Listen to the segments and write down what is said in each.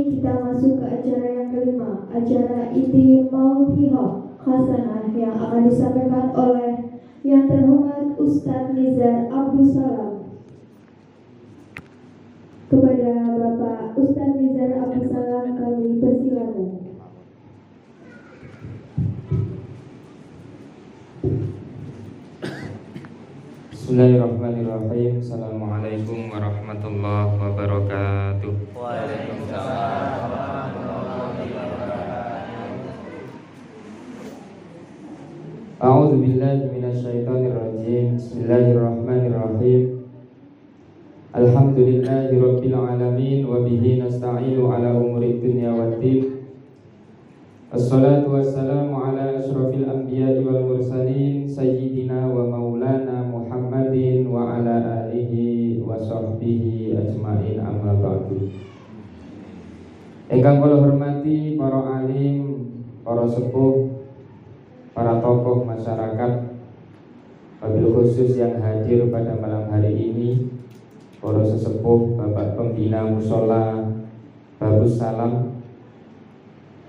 kita masuk ke acara yang kelima, acara Inti Mauthiha Hasanah yang akan disampaikan oleh yang terhormat Ustadz Nizar Abdul Salam. Kepada Bapak Ustadz Nizar Abdul Salam kami persilakan. Bismillahirrahmanirrahim. Assalamualaikum warahmatullahi wabarakatuh. Waalaikumsalam warahmatullahi wabarakatuh. A'udzu billahi minasyaitonir rajim. Bismillahirrahmanirrahim. Alhamdulillahirabbil alamin wa bihi nasta'inu ala umuri dunya waddin. Assalatu wassalamu ala asyrafil anbiya'i wal mursalin sayyidina wa maulana Muhammadin wa ala alihi wa sahbihi ajmain, amma ba'du. Ingkang kula hormati para alim, para sepuh, para tokoh masyarakat, wabil khusus yang hadir pada malam hari ini, para sesepuh, Bapak Pembina Mushola Babus Salam,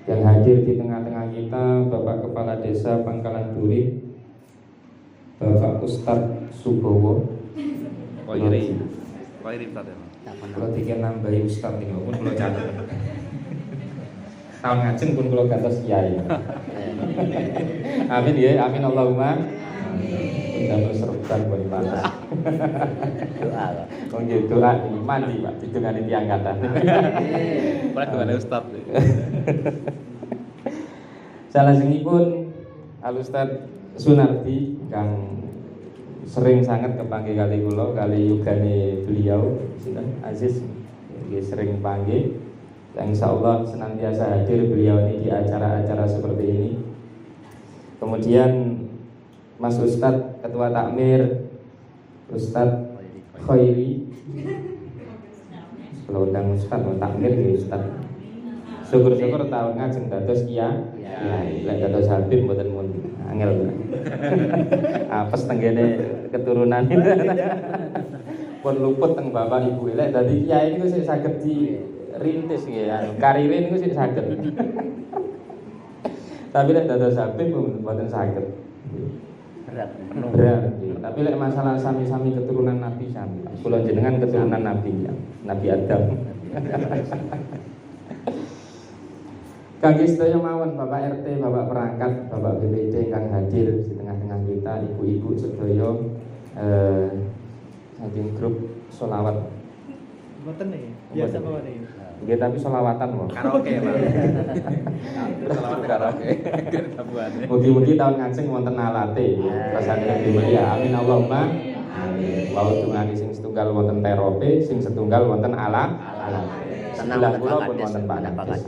yang hadir di tengah-tengah kita, Bapak Kepala Desa Pangkalan Duri, Bapak Ustadz Subowo. Koiri Ustadz ya. Kalau tiga nambahi Ustadz ini, pun kalau catat. Tahun ngajeng pun kalau gantos kiai. Amin ya, amin Allahumma. Damel serban buat panas. Doa. Wong doa iman iki Pak, didongani tiyang kathah. Ora dongane Ustaz. Salajengipun Al Ustaz Sunardi kang sering sangat kepanggih kali kula kali yugane beliau sinten Aziz nggih sering panggih. Insyaallah senantiasa hadir beliau ini di acara-acara seperti ini. Kemudian Mas Ustadz Ketua Takmir Ustadz Khairi. Kalau undang Ustadz mau takmir ya Ustadz. Syukur-syukur tahun ngajeng dados kiai. Lek dados Habib mboten mun angel. Apes tenggene keturunan. Pun luput teng bapak ibu. Lek dadi kiai niku sik saged dirintis nggih ya. Karire niku sik saged. Tapi lek dados Habib mboten saged. Berat. Tapi lek masalah sami-sami keturunan Nabi sami. Kula jenengan keturunan Nabi ya, Nabi Adam. Kangge sedaya mawon Bapak RT, Bapak perangkat, Bapak BPD ingkang hadir di tengah-tengah kita, ibu-ibu sedaya saking grup sholawat. Mboten nih, biasa mawon nih. Nggih tapi sholawatan mawon. Karaoke, Pak. Sholawat karaoke. Mugi-mugi tahun ngajeng wonten alate rasane lebih mulia. Amin Allahumma. Amin. Wau dungani sing setunggal wonten terope, sing setunggal wonten alat. Sebelah kula pun wonten pangates.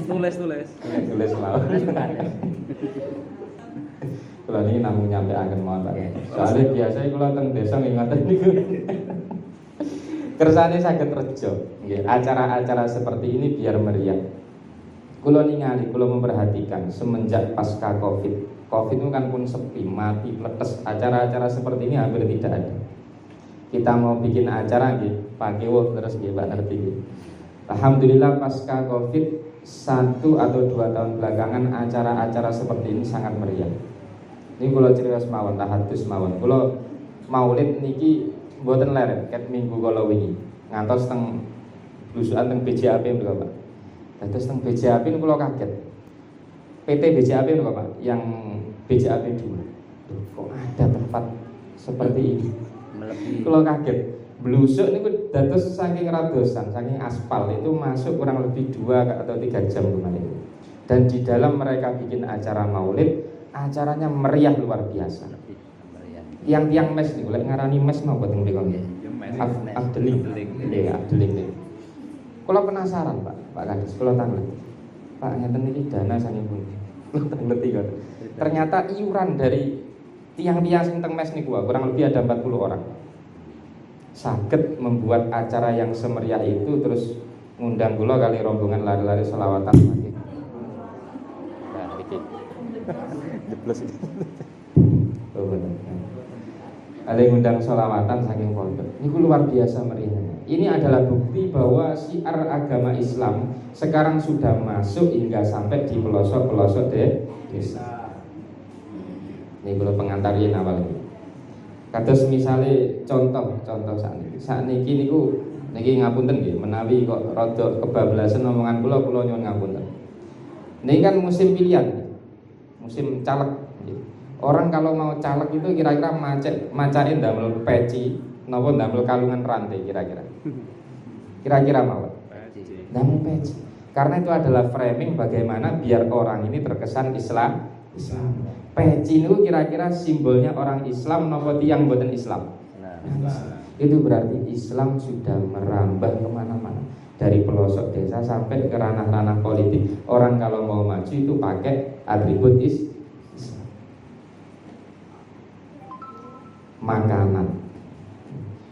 Tulis. Tulis mawon. Kula niki namung nyampaiaken mawon Pak. Soale biasa kula teng desa nggih ngoten niku. Kersane saged rejo. Nggih, acara-acara seperti ini biar meriah. Kula ningali, kula memperhatikan semenjak pasca Covid itu kan pun sepi, mati, pletes. Acara-acara seperti ini hampir tidak ada. Kita mau bikin acara nggih, Pak Kiwo terus nggih Pak ngerti nggih. Alhamdulillah pasca Covid 1 atau 2 tahun belakangan acara-acara seperti ini sangat meriah. Ini kula cirios mawon tahadus mawon. Kula maulid niki mboten leren ket minggu kala wingi. Ngantos teng blusukan teng BJAP mriku Pak. Dados teng BJAP niku kula kaget. PT BJAP niku Pak, yang BJAP 2. Kok ada tempat seperti ini? Melebihi. Kula kaget. Blusuk niku dados saking radosan, saking aspal itu masuk kurang lebih 2 atau 3 jam kemarin. Dan di dalam mereka bikin acara maulid, acaranya meriah luar biasa. Tiang-tiang mes niku lek ngarani mes napa teng mriku nggih. Abdeling. Nggih, Abdeling. Kula penasaran, Pak Kadis, kula tanglet. Pak ngeten iki dana saking pundi? Kula tangleti kok. Ternyata iuran dari tiang-tiang sing teng mes niku kurang lebih ada 40 orang. Saged membuat acara yang semeriah itu terus ngundang kula kali rombongan lari-lari selawatan lagi. Nah, iki. Jeblos iki. Oh bener. kali ngundang sholawatan saking pondok. Ini luar biasa meriahnya. Ini adalah bukti bahwa syiar agama Islam sekarang sudah masuk hingga sampai di pelosok-pelosok desa. Ini kalau pengantarin awal ini. Kados misalnya contoh saat niki niku niki ngapunten nggih menawi kok rada kebablasan omongan kula nyuwun ngapunten. Ini kan musim pilihan, musim caleg. Orang kalau mau caleg itu kira-kira macain ndamel peci, napa ndamel kalungan rantai kira-kira. Kira-kira mau. Ndamel peci. Karena itu adalah framing bagaimana biar orang ini terkesan Islam. Peci itu kira-kira simbolnya orang Islam napa tiyang mboten Islam. Itu berarti Islam sudah merambah kemana-mana. Dari pelosok desa sampai ke ranah-ranah politik. Orang kalau mau maju itu pakai atribut Islam.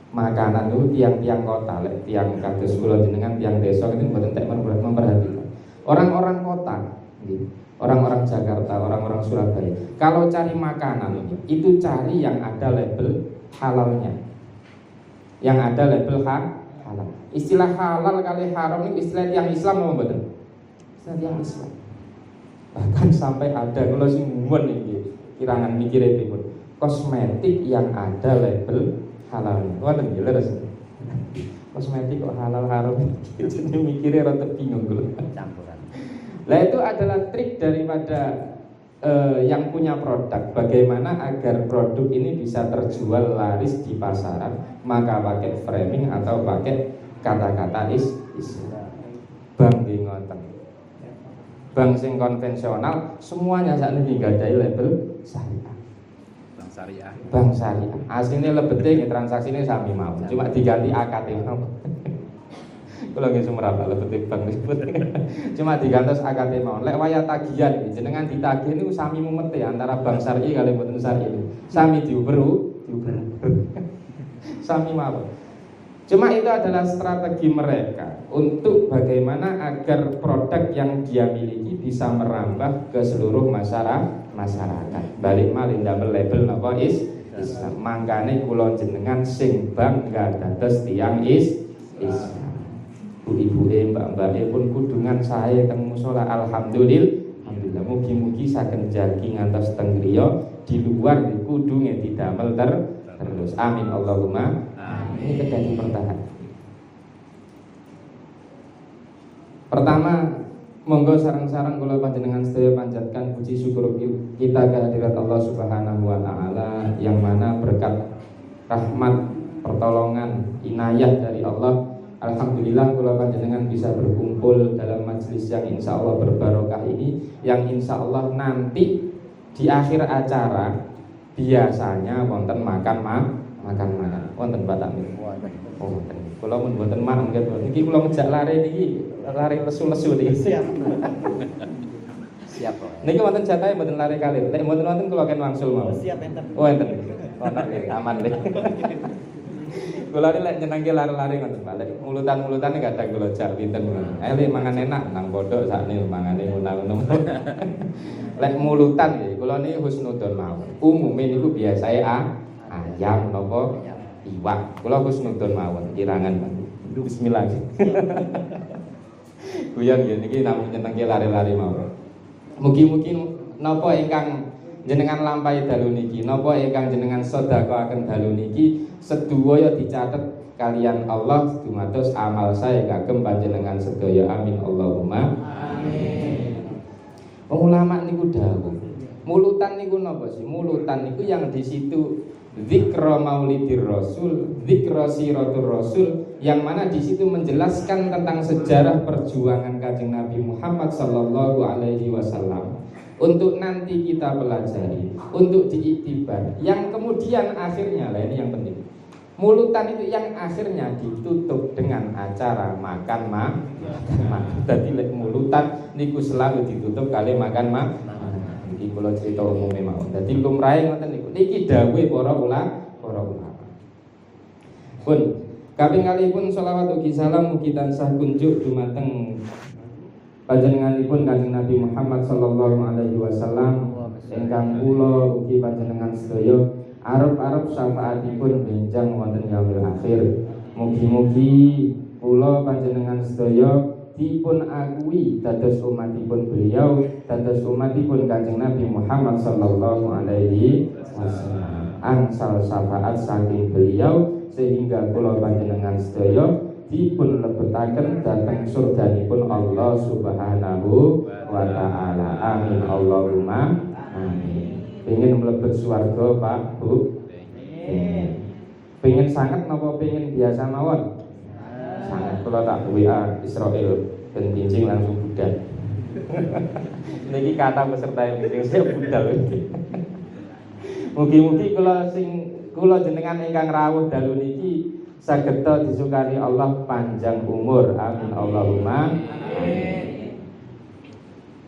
Makanan itu tiang-tiang kota, tiang kados kula jenengan tiang desa itu mboten tek memperhatikan. Orang-orang kota, orang-orang Jakarta, orang-orang Surabaya, kalau cari makanan itu cari yang ada label halalnya. Yang ada label halal. Istilah halal kali haram itu istilah yang Islam apa mboten? Istilah yang Islam. Bahkan sampai ada kula sing mumun iki kirangan mikire pripun. Kosmetik yang ada label halal. Wonten nggih leres. Kosmetik kok halal haram. Jadi mikirnya rada bingung dulu. Campuran. Lah itu adalah trik daripada yang punya produk. Bagaimana agar produk ini bisa terjual laris di pasaran, maka pakai framing atau pakai kata-kata Islam. Bang nggih ngoten. Bank sing konvensional semuanya saat ini nggadahi label syariah. Bank syariah. Aslinya lebete transaksinya sami mau. Cuma diganti akad mau. Kula nggih sumerap lebete bank disebut. Cuma digantos akad mau. Lek waya tagihan jenengan ditagih niku sami mumete antara bank syariah kali mboten syariah. Sami diuber. Sami mau. Cuma itu adalah strategi mereka untuk bagaimana agar produk yang dia miliki bisa merambah ke seluruh masyarakat. Balik malih ndamel label napa Islam. Mangkane kula jenengan sing bangga dados tiyang Islam. Bu-ibuke, mbak-mbake pun kudungan sae teng musala alhamdulillah. Mugi-mugi saged jagi ngantos teng griya di luar kudunge didamel terus. Amin Allahumma. Ini kedadi pertahanan. Pertama, monggo sareng-sareng kula panjenengan sedaya panjatkan puji syukur kita kehadirat Allah Subhanahu wa taala yang mana berkat rahmat, pertolongan, inayah dari Allah, alhamdulillah kula panjenengan bisa berkumpul dalam majelis yang insya Allah berbarokah ini, yang insya Allah nanti di akhir acara biasanya wonten makan wonten Batak niku. Oh, wonten. Kula mun mboten makan niki kula ngejak lare niki, lare lesu-lesu niki. Siap. Siap kok. Niki wonten jatahe mboten lare kalir. Nek mboten wonten kula ken wangsul mawon. Siap enten. Oh, enten. Ono aman nggih. Kula lek nyenengke lare-lare ngoten Pak. Lek mulutan-mulutan kadang kula jak pinten ngoten. Lek mangan enak nang pondok sakniki mangane ngono-ngono. Lek mulutan nggih kula niki husnudon mawon. Umume niku biasae ayam napa iwak. Kula husnudon mawon kirangan Pak. Bismillah. Guyon nggih niki namung nyenengke lare-lare mawon. Mugi-mugi napa ingkang jenengan lampahi dalu niki, napa ingkang jenengan sedekahaken dalu niki sedaya dicatet kalian Allah dumados amal saya kagem panjenengan sedaya. Amin Allahumma amin. Ulama niku dawuh, mulutan niku napa sih? Mulutan niku yang di situ zikra maulidir rasul, zikra siratur rasul, yang mana di situ menjelaskan tentang sejarah perjuangan Kanjeng Nabi Muhammad sallallahu alaihi wasallam untuk nanti kita pelajari, untuk diiktibar, yang kemudian akhirnya lah ini yang penting. Mulutan itu yang akhirnya ditutup dengan acara makan. Jadi mulutan niku selalu ditutup kali makan. Iki kula cerita umume mawon. Dadi lumrahe ngoten niku. Niki dawuhe para ulama. Pun kaping kalihipun selawat ugi salam mugi tansah kunjuk dumateng panjenenganipun Kanjeng Nabi Muhammad sallallahu alaihi wasallam ingkang kula ugi panjenengan sedaya arep-arep syafaatipun benjang wonten yaumil akhir. Mugi-mugi kula panjenengan sedaya dipun akui dados umatipun beliau, dados umatipun Kanjeng Nabi Muhammad sallallahu alaihi wasallam. Angsal syafaat saking beliau sehingga kula panjenengan sedaya dipun lebetaken dhateng surganipun Allah Subhanahu wa taala. Amin Allahumma amin. Pengen mlebet swarga Pak Bu? Pengen sangat napa pengen biasa mawon? Sangat. Kalau tak WA Israel dan kincing langsung budal. Niki kata peserta yang kincing saya budal. Mugi-mugi kula jenengan ingkang rawuh dalu niki sageta disukani Allah panjang umur. Amin Allahumma amin.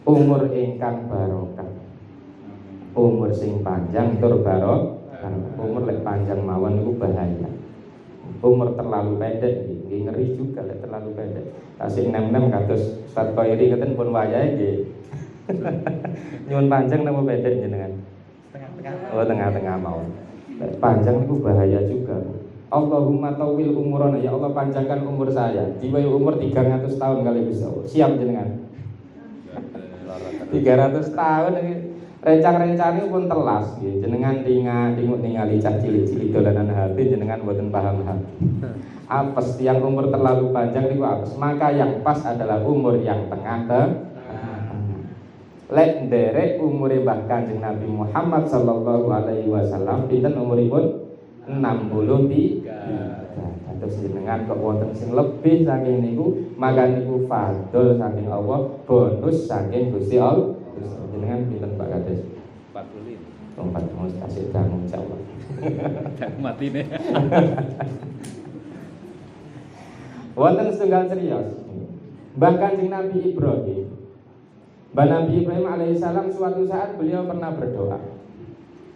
Umur ingkang barokah. Umur sing panjang tur barokah. Umur lek panjang mawon niku bahaya. Umur terlalu pendek nggih ngeri juga lek terlalu pendek. Tasik nem-nem kados Ustaz Khairi ngeten pun wayahe nggih. Nyuwun panjang napa pendek jenengan? Tengah-tengah. Oh, tengah-tengah mawon. Lek panjang niku bahaya juga. Allahumma tawil umurana, ya Allah panjangkan umur saya. Diwai umur 300 tahun kali bisa. Siap jenengan? 300 tahun ini rencang-rencane pun telas nggih. Jenengan ningali cah cilik-cilik dolanan HP jenengan mboten paham HP. Apes yang umur terlalu panjang niku apes. Maka yang pas adalah umur yang tengah. Lek nderek umure Mbah Kanjeng Nabi Muhammad sallallahu alaihi wasallam pinten umuripun 63. Terus jenengan kok wonten sing lebih saking niku, maka niku fadl saking Allah, bonus saking Gusti Allah. Jenengan pinten Pak Kades? 45. 45 kasih dangu insyaallah. Jangan mati nih. Wonten setunggal serius. Mbah Kanjeng Nabi Ibrahim. Mbah Nabi Ibrahim alaihissalam suatu saat beliau pernah berdoa.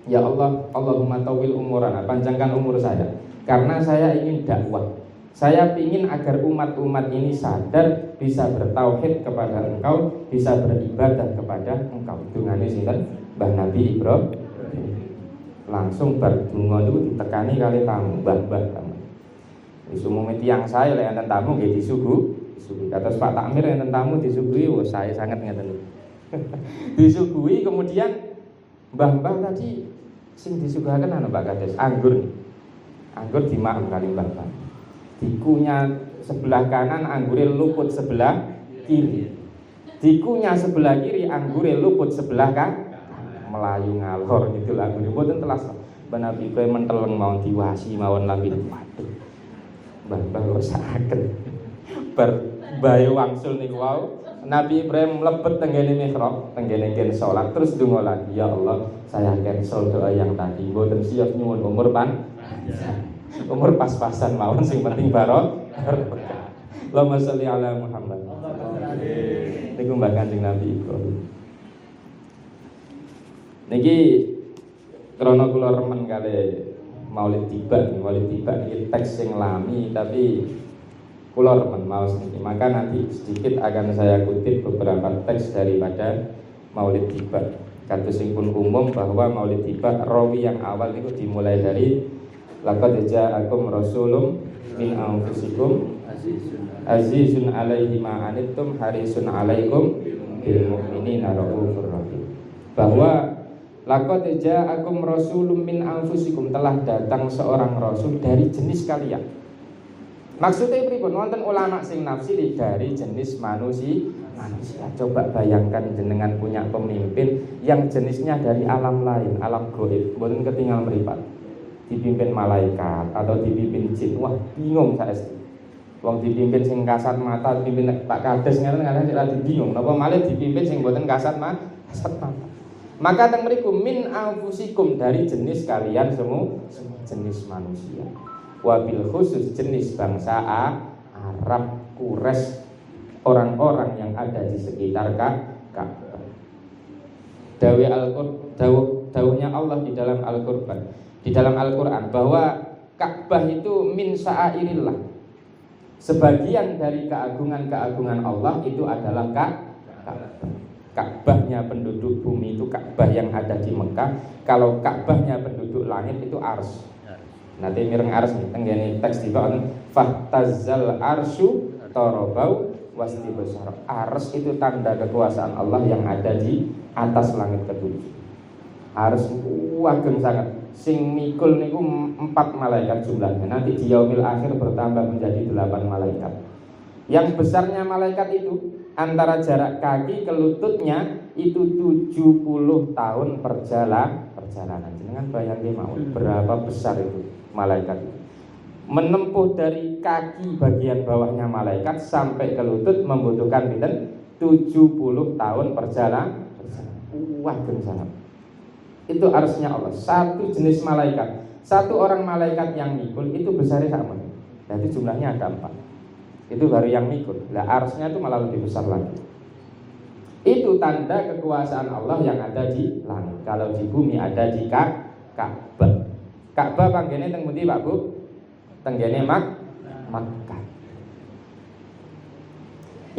Ya Allah, Allahumma tawil umurana, panjangkan umur saya. Karena saya ingin dakwah. Saya ingin agar umat-umat ini sadar, bisa bertauhid kepada Engkau, bisa beribadah kepada Engkau. Dungane sinten? Mbah Nabi Ibrahim. Langsung berdungo itu ditekani kali tamu, mbah-mbah tamu. Wis umume tiyang saya lek enten tamu nggih disuguhi. Kados Pak Takmir enten tamu disuguhi, oh saya sangat ngeten. Disuguhi kemudian mbah-mbah tadi sing disuguhaken ana Pak Kades, anggur nih. Anggur dimakan kali mbah-mbah. Dikunya sebelah kanan anggure luput sebelah kiri. Dikunya sebelah kiri anggure luput sebelah kanan. Melayu ngalor gitu lah anggure mboten telas. Mbah Nabi Ibrahim menteleng mawon diwasi mawon lambi. Waduh. Mbah-mbah kok saken. Bar bae wangsul niku wau. Nabi Ibrahim mlebet tenggene mihrab, tenggene salat terus donga lagi, ya Allah, saya cancel doa yang tadi. Mboten siap nyuwun umur umur pas-pasan mawon sing penting barokah. Allahumma sholli ala Muhammad. Niku Mbah Kanjeng Nabi Ibrahim. Niki krana kula remen kali Maulid Tiba niki teks sing lami tapi kula remen maos niki. Maka nanti sedikit akan saya kutip beberapa teks daripada Maulid Tiba. Kados sing pun umum bahwa Maulid Tiba rawi yang awal niku dimulai dari laqad ja'akum rasulun min anfusikum azizun 'alaihi ma 'anittum harisun 'alaikum bil mu'minina raufur rahim. Bahwa laqad ja'akum rasulun min anfusikum, telah datang seorang rasul dari jenis kalian. Maksudnya pripun? Wonten ulama sing nafsiri dari jenis manusia. Coba bayangkan jenengan punya pemimpin yang jenisnya dari alam lain, alam gaib, mboten ketinggal mripat. Dipimpin malaikat atau dipimpin jin, wah bingung saesti. Wong dipimpin sing kasat mata, dipimpin Pak Kades ngene kadang bingung. Napa malih dipimpin sing mboten kasat mata? Maka teng mriku min anfusikum, dari jenis kalian semua jenis manusia. Wabil khusus jenis bangsa Arab Quraisy, orang-orang yang ada di sekitar Ka'bah. Dawuhnya Allah di dalam Al-Qur'an bahwa Ka'bah itu min sya'airillah. Sebagian dari keagungan-keagungan Allah itu adalah Ka'bah. Ka'bahnya penduduk bumi itu Ka'bah yang ada di Mekah. Kalau Ka'bahnya penduduk langit itu ars. Nanti mireng ars nih, tenggene teks di bawah fahtazal arsyu tarabau wastibsar. Ars itu tanda kekuasaan Allah yang ada di atas langit ketujuh. Ars ageng sangat. Sing mikul niku 4 malaikat jumlahnya. Nanti di yaumil akhir bertambah menjadi 8 malaikat. Yang besarnya malaikat itu antara jarak kaki ke lututnya itu 70 tahun perjalanan. Jangan bayangin mau berapa besar itu malaikat itu. Menempuh dari kaki bagian bawahnya malaikat sampai ke lutut membutuhkan 70 tahun perjalanan. Wah, sangat. Itu arsnya Allah. Satu jenis malaikat, satu orang malaikat yang mikul itu besarnya sama. Jadi jumlahnya ada 4. Itu baru yang mikul. Lah arsnya itu malah lebih besar lagi. Itu tanda kekuasaan Allah yang ada di langit. Kalau di bumi ada di Ka'bah. Ka'bah panggene teng pundi Pak Bu? Tenggene Makkah.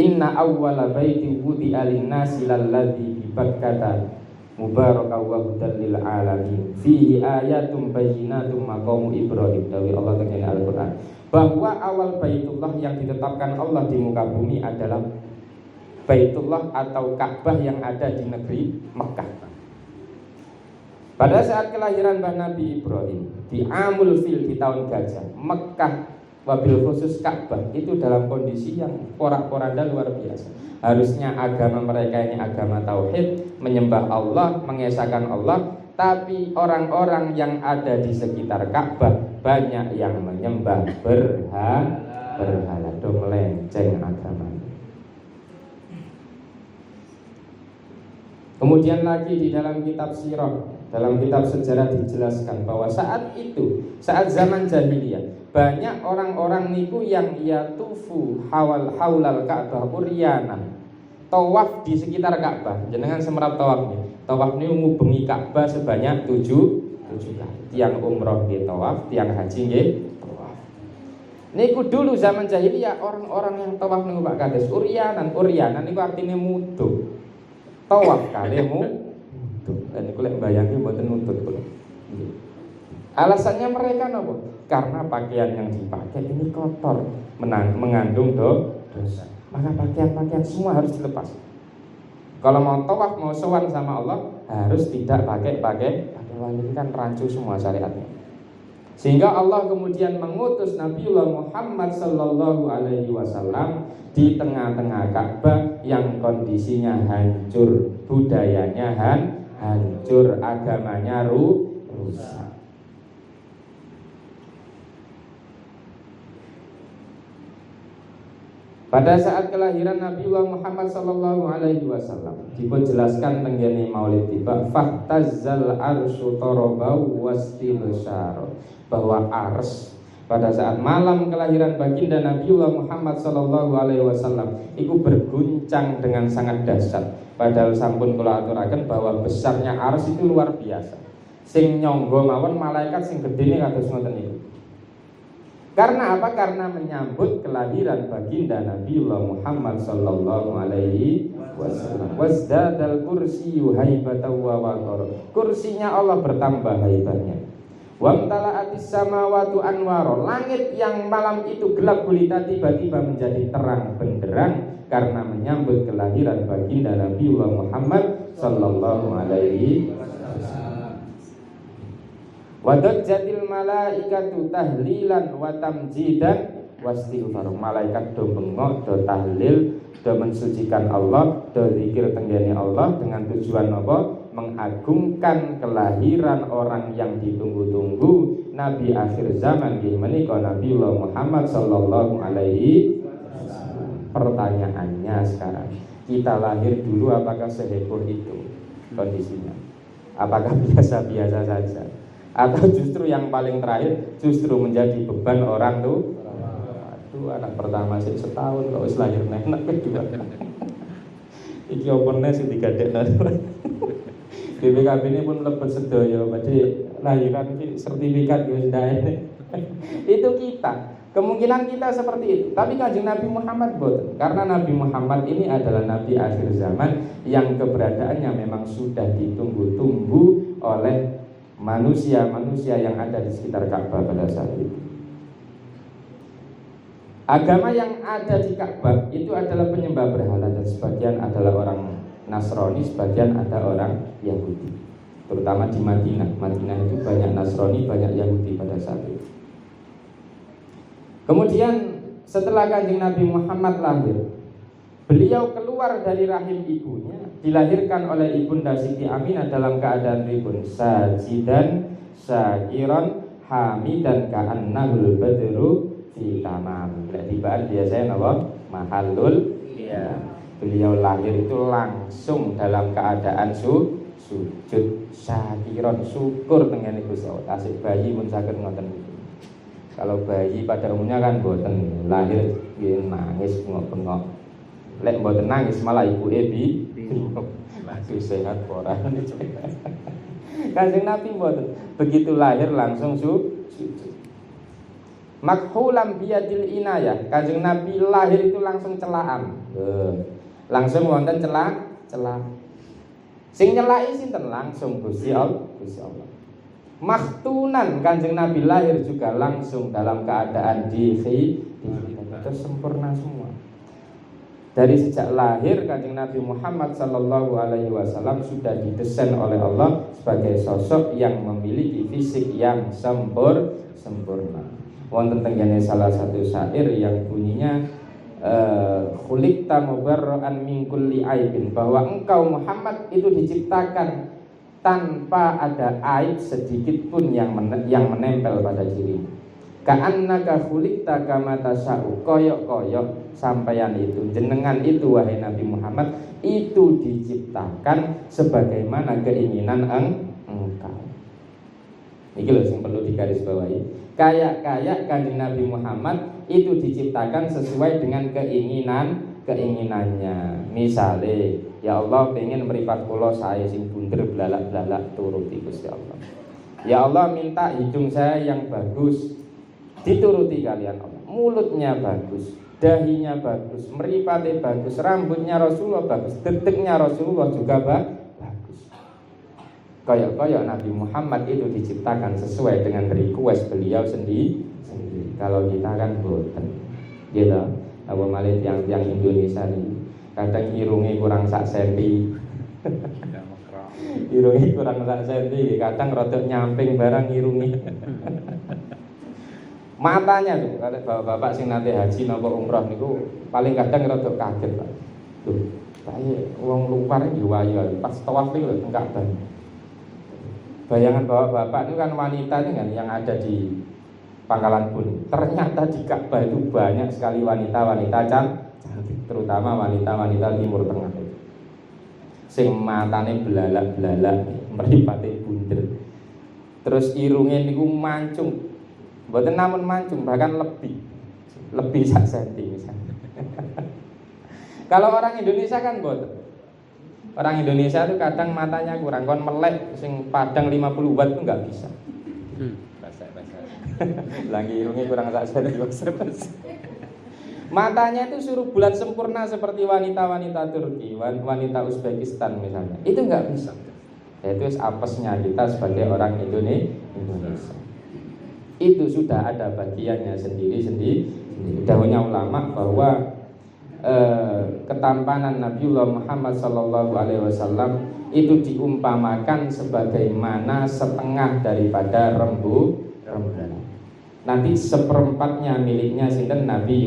Inna awwala baiti wudi'a lin-nasi lalladzi bi Bakkah mubaraka wa hudan lil alamin fihi ayatum bayyinatum maqamu Ibrahim. Dawi Allah tenggene Al-Qur'an bahwa awal Baitullah yang ditetapkan Allah di muka bumi adalah Baitullah atau Ka'bah yang ada di negeri Mekah. Pada saat kelahiran Nabi Ibrahim di Amul Fil, di tahun gajah, Mekah wabil khusus Ka'bah itu dalam kondisi yang porak-poranda luar biasa. Harusnya agama mereka ini agama tauhid, menyembah Allah, mengesahkan Allah. Tapi orang-orang yang ada di sekitar Ka'bah banyak yang menyembah berhala, do melenceng agamanya. Kemudian lagi di dalam kitab sirah, dalam kitab sejarah dijelaskan bahwa saat itu, saat zaman jahiliyah, banyak orang-orang niku yang yatufu haulal Ka'bah uryanan, tawaf di sekitar Ka'bah. Jenengan semerap tawaf nih. Tawaf ini ngubengi Ka'bah sebanyak 7 kali. Tiang umroh nggih tawaf, tiang haji nggih tawaf. Niku dulu zaman jahiliyah orang-orang yang tawaf niku Pak Kades uryanan niku artinya mutu. Tawaf kali mutu. Dan niku lek bayangke mboten nutut kula. Alasannya mereka napa? Karena pakaian yang dipakai ini kotor, mengandung dosa. Maka pakaian semua harus dilepas. Kalau mau tawaf, mau sowan sama Allah, harus tidak pakai ini kan rancu semua syariatnya. Sehingga Allah kemudian mengutus Nabiullah Muhammad sallallahu alaihi wasallam di tengah-tengah Ka'bah yang kondisinya hancur, budayanya hancur, agamanya rusak. Pada saat kelahiran Nabiullah Muhammad sallallahu alaihi wasallam dipun jelaskan tenggene Maulid tiba fahtazal arsyu tarabau wastilsyar, bahwa ars pada saat malam kelahiran baginda Nabiullah Muhammad sallallahu alaihi wasallam itu berguncang dengan sangat dahsyat. Padahal sampun kula aturaken bahwa besarnya ars itu luar biasa. Sing nyangga mawon malaikat sing gedene kados ngoten niku. Karena apa? Karena menyambut kelahiran baginda Nabiullah Muhammad sallallahu alaihi wasallam. Wasdadal kursiyyu haibatan wa waqar. Kursinya Allah bertambah haibatnya. Wamtala'atis samawati anwara. Langit yang malam itu gelap gulita tiba-tiba menjadi terang benderang karena menyambut kelahiran baginda Nabiullah Muhammad sallallahu alaihi wasallam. Wadajjatil malaikatu tahlilan wa tamjidan wastighfar. Malaikat do bengok, do tahlil, do mensucikan Allah, do zikir tenggene Allah dengan tujuan apa? Mengagungkan kelahiran orang yang ditunggu-tunggu Nabi akhir zaman nggih menika Nabiullah Muhammad sallallahu alaihi wasallam. Pertanyaannya sekarang, kita lahir dulu apakah seheboh itu kondisinya? Apakah biasa-biasa saja? Atau justru yang paling terakhir justru menjadi beban orang tuh. Aduh, anak pertama sih setahun kok wis lahir enak juga. Iki opone sing digadekno. BPKB ini pun lebet sedaya, berarti lahiran iki sertifikat wis ndae. Itu kita. Kemungkinan kita seperti itu. Tapi Kanjeng Nabi Muhammad boten. Karena Nabi Muhammad ini adalah Nabi akhir zaman yang keberadaannya memang sudah ditunggu-tunggu oleh manusia-manusia yang ada di sekitar Ka'bah pada saat itu. Agama yang ada di Ka'bah itu adalah penyembah berhala, dan sebagian adalah orang Nasrani, sebagian ada orang Yahudi. Terutama di Madinah. Madinah itu banyak Nasrani, banyak Yahudi pada saat itu. Kemudian setelah Kanjeng Nabi Muhammad lahir, beliau keluar dari rahim ibunya, dilahirkan oleh Ibunda Siti Aminah dalam keadaan ribun sajidan syakiran hamidan ka'annahul badru fi tamam. Tibaan biasanya apa? Mahallul. Ya. Beliau lahir itu langsung dalam keadaan sujud syakiran, syukur dengan Gusti Allah. Asik bayi mun saged ngoten niku. Kalau bayi pada umumnya kan boten lahir nangis bengok-bengok. Lek mboten nangis malah ibu ebi lagi sehat ora. Kanjeng Nabi mboten begitu lahir langsung sujud. Makhulam biyadil inayah. Kanjeng Nabi lahir itu langsung celaan. Langsung wonten celah. Sing nyelaki sinten? Langsung Gusti Allah. Maktunan, Kanjeng Nabi lahir juga langsung dalam keadaan terus sempurna semua. Dari sejak lahir Kanjeng Nabi Muhammad sallallahu alaihi wasallam sudah didesain oleh Allah sebagai sosok yang memiliki fisik yang sempurna. Wonten tenggene salah satu syair yang bunyinya khuliqta mubarra'an min kulli aibin, bahwa engkau Muhammad itu diciptakan tanpa ada aib sedikit pun yang menempel pada dirimu. Ka'annaka khuliqta kama tasa'u, koyok-koyok sampeyan itu, jenengan itu wahai Nabi Muhammad itu diciptakan sebagaimana keinginan engkau. Ini loh yang perlu digarisbawahi. Kayak Kanjeng Nabi Muhammad itu diciptakan sesuai dengan keinginannya. Misale, ya Allah pengen meripat kula saya sing bunder blalak-blalak turuti Gusti Allah. Ya Allah minta hidung saya yang bagus, dituruti kalian Allah. Mulutnya bagus, dahinya bagus, meripatnya bagus, rambutnya Rasulullah bagus, detiknya Rasulullah juga bagus. Koyok-koyok Nabi Muhammad itu diciptakan sesuai dengan request beliau sendiri. Kalau kita kan boten. Gitu. Apa malih yang Indonesia ini kadang irunge kurang sak senti. Irunge kurang sak senti, kadang rodok nyamping barang irunge. Matanya tuh, kalau bapak-bapak sing nate haji napa umroh niku paling kadang rodok kaget, Pak. Tuh, kayak wong luar iki wayo pas tawaf niku lho tengkak ban. Bayangan bapak-bapak itu kan wanita itu kan yang ada di Pangkalan Bun. Ternyata di Ka'bah itu banyak sekali wanita-wanita cantik, terutama wanita-wanita Timur Tengah. Sing matane belalak-belalak, mripate bunder. Terus irunge niku mancung. Mboten namun mancung, bahkan lebih sak senti misalnya. Kalau orang Indonesia kan mboten. Orang Indonesia itu kadang matanya kurang, kon melek sing padang 50 watt itu enggak bisa. Lagi irungnya kurang sak senti. Matanya itu suruh bulat sempurna seperti wanita-wanita Turki, wanita Uzbekistan misalnya. Itu enggak bisa. Itu apesnya kita sebagai orang Indonesia. Itu sudah ada bagiannya sendiri-sendiri. Dahulunya ulama bahwa ketampanan Nabiullah Muhammad SAW itu diumpamakan sebagaimana setengah daripada rembulan. Nanti seperempatnya miliknya sinten Nabi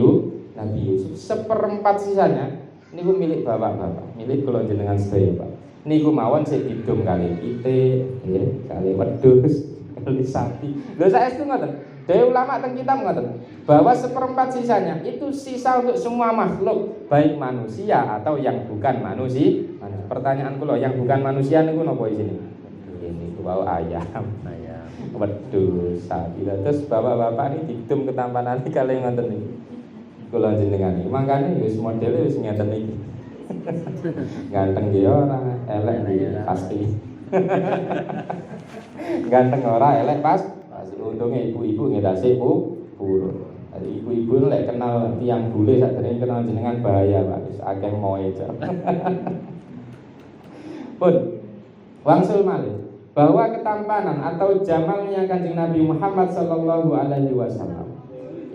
Yusuf, seperempat sisanya niku milik bapak-bapak, milik kula jenengan sedaya Pak. Niku mawon sik hidung kali pitik, ya, kali wedhus, kali sapi. Lho saestu ngoten. Dewe ulama teng kitab ngoten bahwa seperempat sisanya itu sisa untuk semua makhluk, baik manusia atau yang bukan manusia. Pertanyaan kula, yang bukan manusia niku napa isine? Ini ku ayam. Wedhus, sapi. Terus bapak-bapak ini didum ketampanan kali ngoten niku. Kula jenengan iki mangkane wis modele wis ngeten iki. Ganteng nggih ora, elek nggih pasti. Ganteng ora, elek pas. Untungnya ibu-ibu ngedasi purun. Ibu-ibu lek kenal tiang bule sadurunge kenal jenengan bahaya Pak. Wis akeh moe aja. Pun wangsul malih bahwa ketampanan atau jamalnya Kanjeng Nabi Muhammad sallallahu alaihi wasallam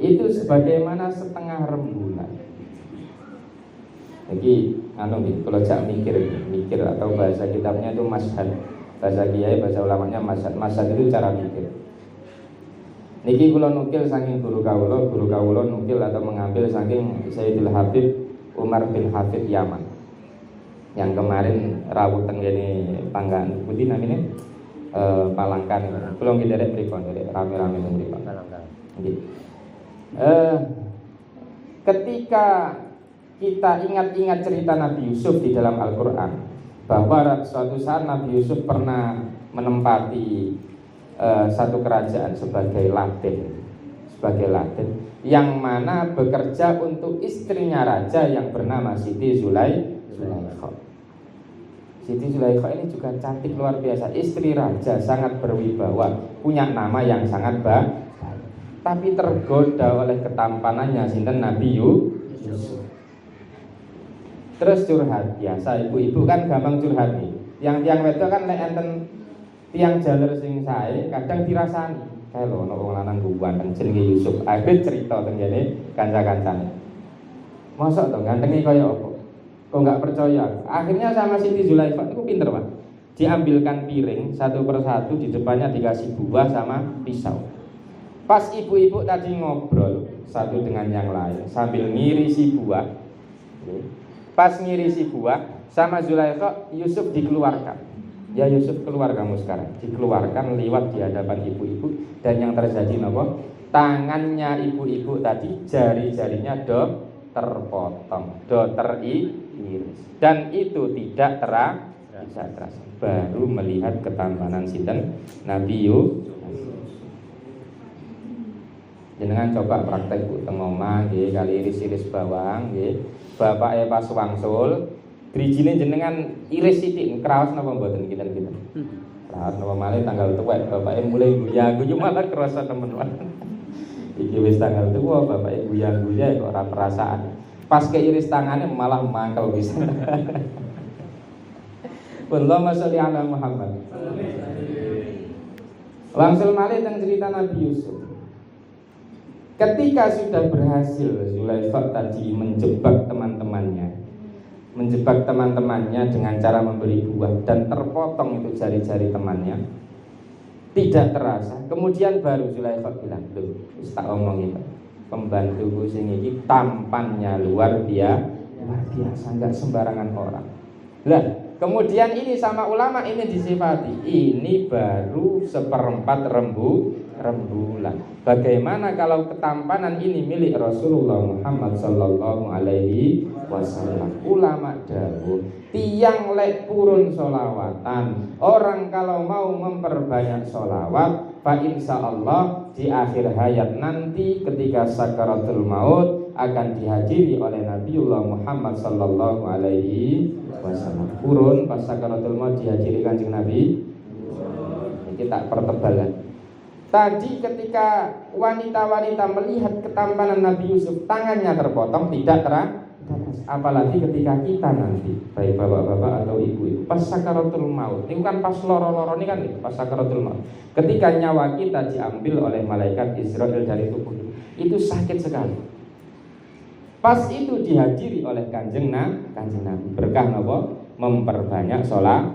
itu sebagaimana setengah rembulan. Jadi kalau jak mikir atau bahasa kitabnya itu masyhad. Bahasa kiai, bahasa ulamanya masyhad. Masyhad itu cara mikir. Niki kula nukil saking guru kawula nukil atau mengambil saking Sayyidul Habib Umar bin Hafid Yaman. Yang kemarin rawuh teng kene tanggaan pundi namine Palangkan. Kula nggih derek mriku derek rame-rame teng mriku. Palangkan. Nggih. Ketika kita ingat-ingat cerita Nabi Yusuf di dalam Al-Qur'an bahwa suatu saat Nabi Yusuf pernah menempati satu kerajaan sebagai laden yang mana bekerja untuk istrinya raja yang bernama Siti Zulaikha. Siti Zulaikha ini juga cantik luar biasa, istri raja, sangat berwibawa, punya nama yang sangat baik, tapi tergoda oleh ketampanannya sinten Nabi Yusuf. Terus curhat, biasa ibu-ibu kan gampang curhat nih. Yang tiang wedok kan lek enten tiang jalur sing sae kadang dirasani. Kae lho ana wong lanang ganteng jenenge Yusuf. Akhire cerita teng kene kanca-kancane. Mosok to gantenge kaya apa? Kok enggak percaya? Akhirnya sama Siti Zulaikha itu pinter, Pak. Diambilkan piring satu persatu, di depannya dikasih buah sama pisau. Pas ibu-ibu tadi ngobrol satu dengan yang lain sambil ngirisi buah. Pas ngirisi buah sama Zulaikha, Yusuf dikeluarkan. Ya Yusuf, keluar kamu sekarang. Dikeluarkan lewat di hadapan ibu-ibu. Dan yang terjadi apa? Tangannya ibu-ibu tadi, jari-jarinya terpotong, teriris. Dan itu tidak terasa. Baru melihat ketampanan sinten Nabi Yusuf. Jenengan coba praktek Bu teng omah nggih, kali iris-iris bawang nggih. Bapake pas wangsul drijine jenengan iris sithik kraos napa mboten kinten-kinten. Kraos napa malih tanggal tuwek bapake mulai guyu malah kerasa temen-temen. Iki wis tanggal tuwa bapake guyu-guyu kok ora perasaan. Pas keiris tangane malah mangkel bisa. Allahumma sholli ala Muhammad. Wangsul malih teng cerita Nabi Yusuf. Ketika sudah berhasil Zulaikha tadi menjebak teman-temannya dengan cara memberi buah dan terpotong itu jari-jari temannya, tidak terasa. Kemudian baru Zulaikha bilang, "Loh, wis tak omongin, pembantuku sing iki tampannya luar biasa, enggak sembarangan orang." Lah, kemudian ini sama ulama ini disifati, ini baru seperempat rembulan. Bagaimana kalau ketampanan ini milik Rasulullah Muhammad sallallahu alaihi wasallam? Ulama dawuh, tiang lek purun solawatan, orang kalau mau memperbanyak solawat, fa insyaallah di akhir hayat nanti ketika sakaratul maut akan dihadiri oleh Nabiullah Muhammad sallallahu alaihi wasallam. Purun pas sakaratul maut dihadiri Kanjeng Nabi. Ini tak pertebalan. Tadi ketika wanita-wanita melihat ketampanan Nabi Yusuf, tangannya terpotong, tidak terasa. Apalagi ketika kita nanti, baik bapak-bapak atau ibu-ibu, pas sakaratul maut, ini kan pas loro-loro ini kan pas sakaratul maut. Ketika nyawa kita diambil oleh malaikat Israel dari tubuh itu sakit sekali. Pas itu dihadiri oleh kanjeng Nabi, berkah napa? Memperbanyak sholat.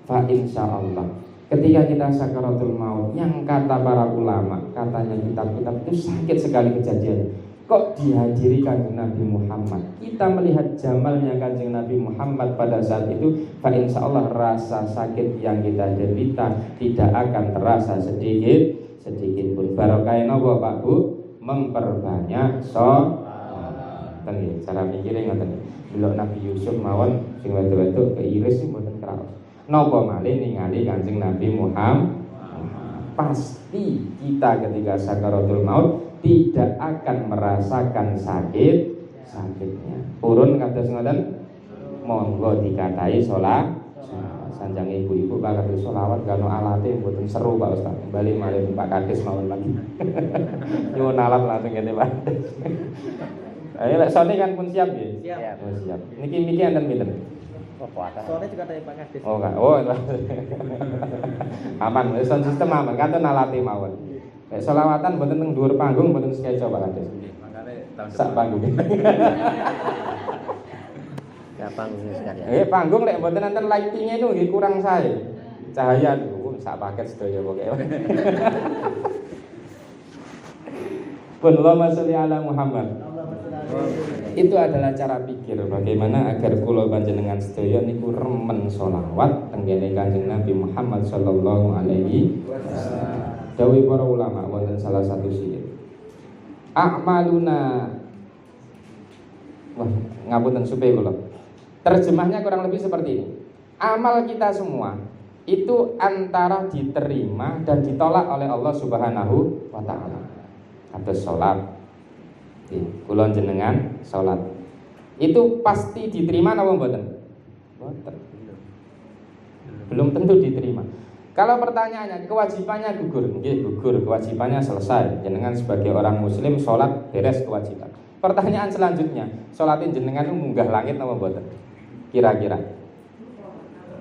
Fa insyaallah. Ketika kita sakaratul maut, yang kata para ulama, katanya kitab-kitab itu sakit sekali kejadiannya. Kok dihadiri kanjeng Nabi Muhammad? Kita melihat jamalnya kanjeng Nabi Muhammad pada saat itu, fa insyaallah rasa sakit yang kita derita tidak akan terasa sedikit pun. Barokah napa Pak Bu? Memperbanyak sholat. Cara mikirnya ngoten. Delok Nabi Yusuf mawon sing wedok-wedok keiris sing mboten kraos. Napa malih ningali Kanjeng Nabi Muhammad. Pasti kita ketika sakaratul maut tidak akan merasakan sakitnya. Purun kados ngoten, monggo dikatai sholat. Sanjang ibu-ibu Pak Kades selawat gak ono alate mboten seru Pak Ustaz. Bali malih Pak Kades mawon lagi. Nyuwun alat langsung ngene Pak. Ayo lek sone kan pun siap nggih. Siap. Oh, siap. Niki enten pinten? Oh, kuat. Soalnya juga dari Pak Kades. Oh enggak. Oh. Aman, wis sistem aman kanten alate mawon. Lek selawatan mboten teng dhuwur panggung mboten skeco Pak Kades. Makanya tahun Sak depan. panggung. Ya panggungnya sekalian. Panggung lek mboten enten lighting-e itu nggih kurang sae. Cahaya niku sak paket sedaya pokoke. Pun Allahumma sholli ala Muhammad. Itu adalah cara pikir bagaimana agar kula panjenengan sedaya niku remen sholawat tenggene Kanjeng Nabi Muhammad sallallahu alaihi wasallam. Dawuh para ulama wonten salah satu syair. A'maluna. Wah, ngapunten supaya kula. Terjemahnya kurang lebih seperti ini. Amal kita semua itu antara diterima dan ditolak oleh Allah Subhanahu wa taala. Kados salat. Kula jenengan salat. Itu pasti diterima napa mboten? Mboten. Belum tentu diterima. Kalau pertanyaannya kewajibannya gugur, nggih gugur, kewajibannya selesai. Jenengan sebagai orang muslim salat beres kewajiban. Pertanyaan selanjutnya, salatin jenengan munggah langit napa mboten? Kira-kira.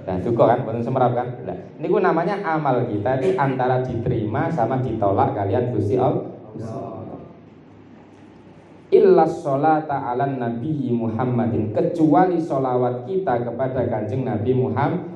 Nah, duka kan, mboten semerap kan? Nah, niku namanya amal kita itu antara diterima sama ditolak kalian Gusti Allah. Illa sholata ala Nabi Muhammadin, kecuali sholawat kita kepada Kanjeng Nabi Muhammad.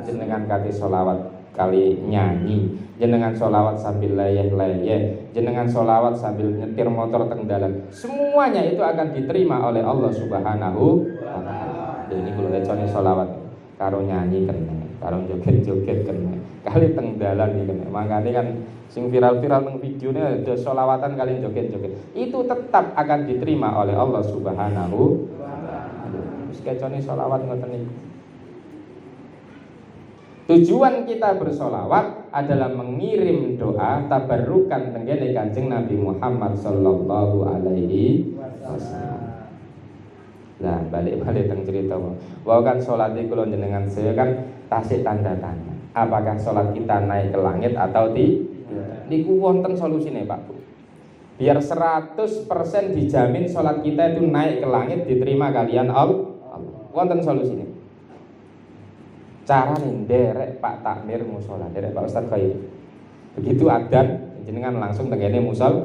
Jenengan kali sholawat kali nyanyi, jenengan sholawat sambil layeh-layeh, jenengan sholawat sambil nyetir motor teng dalan, semuanya itu akan diterima oleh Allah Subhanahu wa taala. Ini kalau lecone sholawat karo nyanyi kena, karo joget-joget kena, kali teng dalan iki kena. Makane kan sing viral-viral teng videone ada sholawatan kali joget-joget. Itu tetap akan diterima oleh Allah Subhanahu wa taala. Wis kecone sholawat ngoten niku. Tujuan kita bersolawat adalah mengirim doa tabarrukan tenggene Kanjeng Nabi Muhammad sallallahu alaihi wasallam. Nah, balik-balik teng cerita bahwa kan salat iki kula jenengan saya kan tasik tanda tanya. Apakah salat kita naik ke langit atau tidak? Niku wonten solusine, Pak Bu. Biar 100% dijamin salat kita itu naik ke langit diterima kalian Allah. Wonten solusine. Cara nderek Pak Takmir musola, nderek Pak Ustaz Khair. Begitu adzan jenengan langsung tengene musola.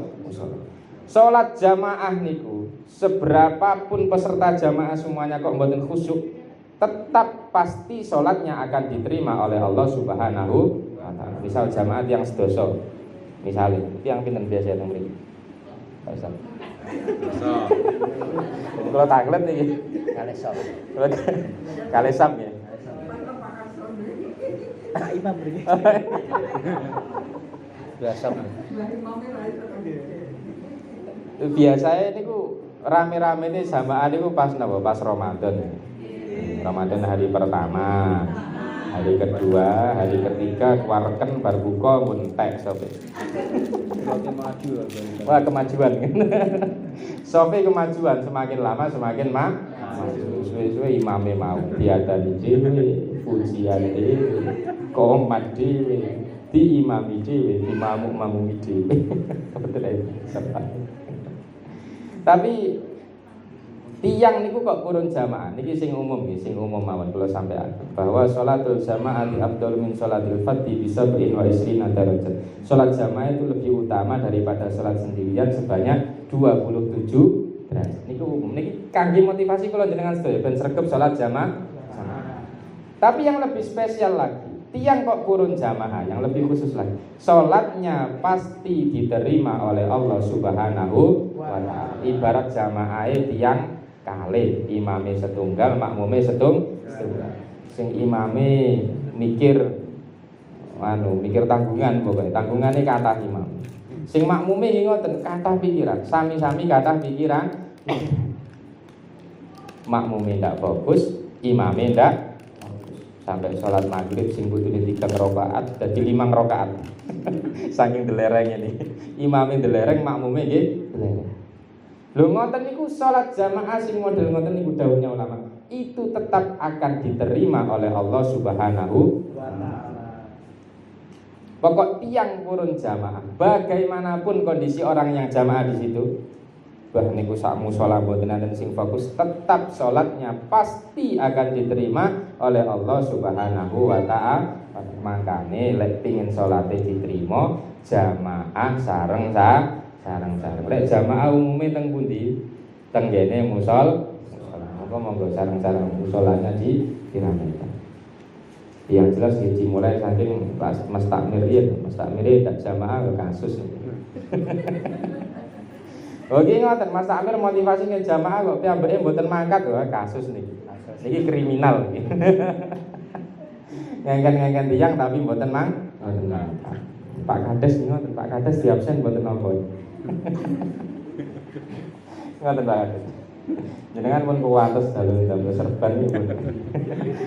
Salat jamaah niku seberapapun peserta jamaah semuanya kok mboten khusyuk, tetap pasti salatnya akan diterima oleh Allah Subhanahu wa taala. Misal jamaah yang sedoso. Misalnya, itu yang pinten biasa teng mriki. Pak Ustaz. Kalau taklet niki. Kalesop. Kalesap ya. Pak Imam begini. Biasa. Biasanya niku rame-rame ini samaan niku pas napa? Pas Ramadan. Ramadan hari pertama, hari kedua, hari ketiga keluarkan bar buka mun tek sope. Wah, kemajuan. Sope kemajuan semakin lama semakin maju. Suwe-suwe imame mau diadani dhewe, pujian dhewe, qomat dhewe, diimami dhewe, dimamuk-mamumi dhewe. Tapi tiang niku kok kurun jamaah. Niki sing umum nggih, sing umum mawon kula sampean. Bahwa sholatul jamaah afdal min sholatil fardhi bi 27 darajat. Salat jamaah itu lebih utama daripada salat sendirian sebanyak 27 derajat. Niku umum. Niki kangge motivasi kula jenengan sedaya ben sregep salat jamaah. Tapi yang lebih spesial lagi, tiang kok kurun jamaah, yang lebih khusus lagi, sholatnya pasti diterima oleh Allah Subhanahu wa ta'ala. Ibarat jamaah tiang kalih, imame setunggal, makmume setunggal. Sing imame mikir tanggungan, pokoknya tanggungane kathah imam. Sing makmume ngoten kathah pikiran, sami-sami kathah pikiran. Makmume ndak fokus, imame ndak. Sampai sholat maghrib sing putune 3 rakaat dadi 5 rakaat. Saking delerenge nih. Imame delereng, makmume nggih delereng. Lho ngoten niku sholat jamaah sing model ngoten niku dawuhnya ulama. itu tetap akan diterima oleh Allah Subhanahu wa Ta'ala. Pokok tiang purun jamaah, bagaimanapun kondisi orang yang jamaah di situ, bah niku sak musala mboten enten sing fokus, tetap sholatnya pasti akan diterima oleh Allah Subhanahu wa Ta'ala. Makane lek pengin salate diterima jamaah sareng lek jamaah umume teng pundi? Teng kene musala. Monggo sareng-sareng musolanya diramekan. Yang jelas dimulai saking Mas Takmir tak jamaah ke kasus. Oke ngoten Mas Takmir motivasi ke jamaah kok piyambake mboten mangkat lho kasus niki. Niki kriminal niki. Ngengken tiyang tapi mboten mangkat. Pak Kades ngoten, Pak Kades diabsen mboten napa. Ngoten Pak Kades. Jenengan pun kuwates dalu serban niku.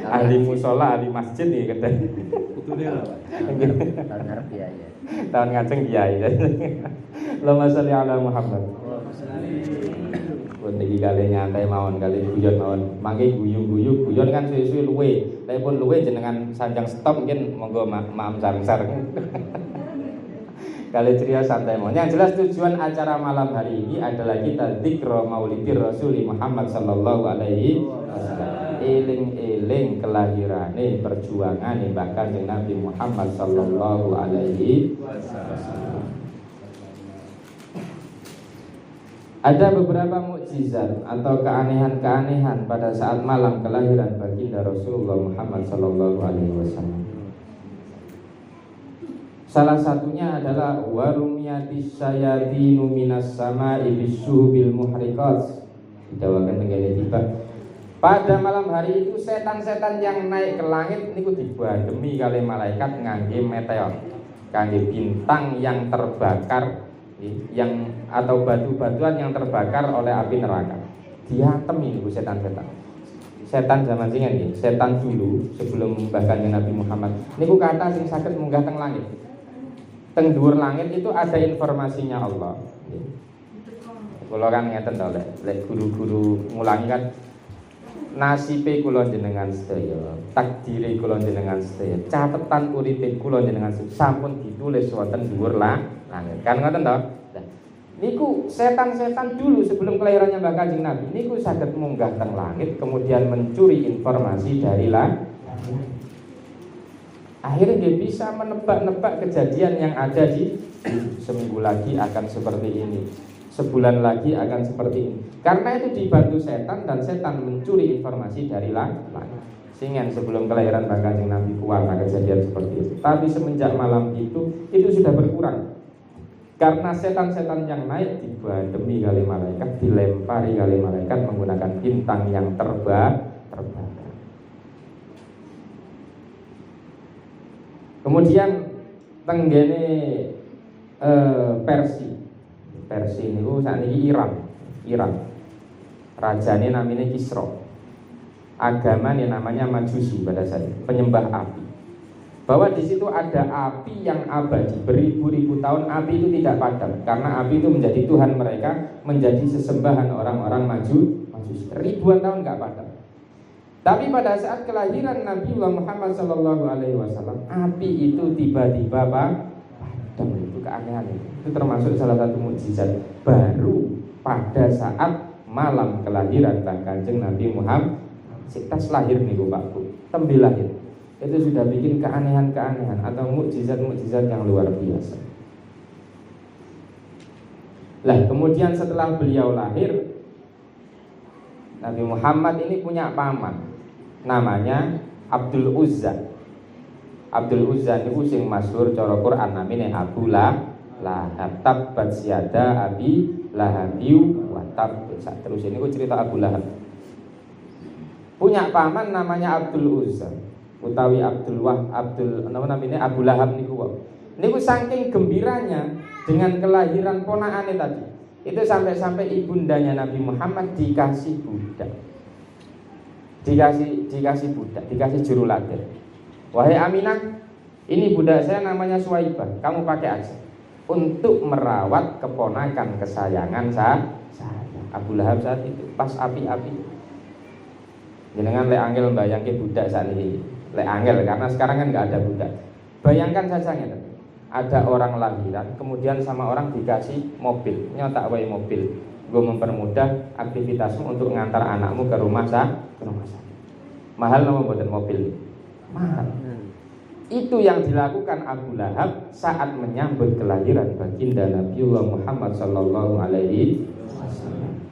Ahli musala, ahli masjid iki kedhe. Putune lho, Pak. Tahun ngarep ya. Tahun ngajeng kiai. Allahumma sholli ala Muhammad. Pun iki kali nyantai mawon kali guyon mawon. Mangke guyu-guyu guyon kan suwe-suwe luwe. Tapi pun luwe jenengan sanjang stop mungkin monggo maaf sareng-sareng. Kali ceria santai mawon. Yang jelas tujuan acara malam hari ini adalah kita dzikra Maulidir Rasul Muhammad sallallahu alaihi wasallam. Eling-eling kelahirane perjuangane bahkan Nabi Muhammad sallallahu alaihi wasallam. Ada beberapa mukjizat atau keanehan-keanehan pada saat malam kelahiran baginda Rasulullah Muhammad sallallahu alaihi wasallam. Salah satunya adalah warumiyatis sayatinu minas sama'i bisubil muhriqat. Didawakan negara tiba. Pada malam hari itu setan-setan yang naik ke langit niku dibandemi kali malaikat ngangge meteor, ngangge bintang yang terbakar yang atau batu-batuan yang terbakar oleh api neraka. Diantem niku setan-setan. Setan zaman sing nggih, setan dulu sebelum bahkan Nabi Muhammad. Niku kata sing saged munggah teng langit. Teng dhuwur langit itu ada informasinya Allah. Kula kan ngeten to lek guru-guru mulangi kan nasibe kula jenengan sedaya, takdire kula jenengan sedaya, catetan uripe kula jenengan sampun ditulis wonten dhuwur langit. Kan ngoten to? Nah, niku setan-setan dulu sebelum kelahirannya Mbah Kanjeng Nabi niku saged munggah teng langit kemudian mencuri informasi dari langit. Akhirnya dia bisa menebak-nebak kejadian yang ada di seminggu lagi akan seperti ini, sebulan lagi akan seperti ini. Karena itu dibantu setan dan setan mencuri informasi dari langit. Sehingga sebelum kelahiran Mbah Kanjeng Nabi kuat kejadian seperti itu. Tapi semenjak malam itu sudah berkurang. Karena setan-setan yang naik dibandemi kali malaikat, dilempari kali malaikat menggunakan bintang yang terbakar. Kemudian tenggene Persi niku sakniki Iran. Rajane namanya Kisra. Agamanya namanya Majusi pada saat itu, penyembah api. Bahwa di situ ada api yang abadi beribu-ribu tahun, api itu tidak padam karena api itu menjadi Tuhan mereka, menjadi sesembahan orang-orang Majusi. Ribuan tahun nggak padam. Tapi pada saat kelahiran Nabi Muhammad sallallahu alaihi wasallam, api itu tiba-tiba padam. Itu keanehan itu. Itu termasuk salah satu mukjizat baru pada saat malam kelahiran Kanjeng Nabi Muhammad. Sitas lahir niku Pak Bu, tembe lahir. Itu sudah bikin keanehan-keanehan atau mukjizat-mukjizat yang luar biasa. Lah, kemudian setelah beliau lahir, Nabi Muhammad ini punya paman namanya Abdul Uzza. Abdul Uzza niku sing masyhur cara Quran namine Abu Lahab, tabbat syada abi lahabiu wa tab. Terus ini cerita Abu Lahab. Punya paman namanya Abdul Uzza utawi Abu Lahab niku. Niku saking gembiranya dengan kelahiran ponakane tadi. Itu sampai-sampai ibundanya Nabi Muhammad dikasih budak. Dikasih budak, dikasih juruladir. Wahai Aminah, ini budak saya namanya Suwaibah, kamu pakai aja untuk merawat keponakan kesayangan saya. Abu Lahab saat itu pas api-api. Jenengan lek angel bayangke budak sakniki. Lek angel karena sekarang kan nggak ada budak. Bayangkan saja ngeten. Ada orang lahiran, kemudian sama orang dikasih mobil, nyotak wae mobil. Gue mempermudah aktivitasmu untuk ngantar anakmu ke rumah sakit. Mahal nama buatan mobil. Mahal. Itu yang dilakukan Abu Lahab saat menyambut kelahiran baginda Nabiullah Muhammad sallallahu alaihi wasallam.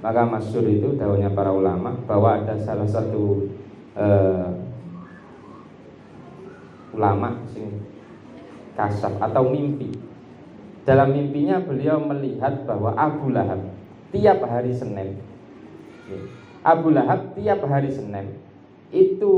Maka masyhur itu dawuhnya para ulama bahwa ada salah satu ulama sing kasaf atau mimpi. Dalam mimpinya beliau melihat bahwa Abu Lahab tiap hari Senin itu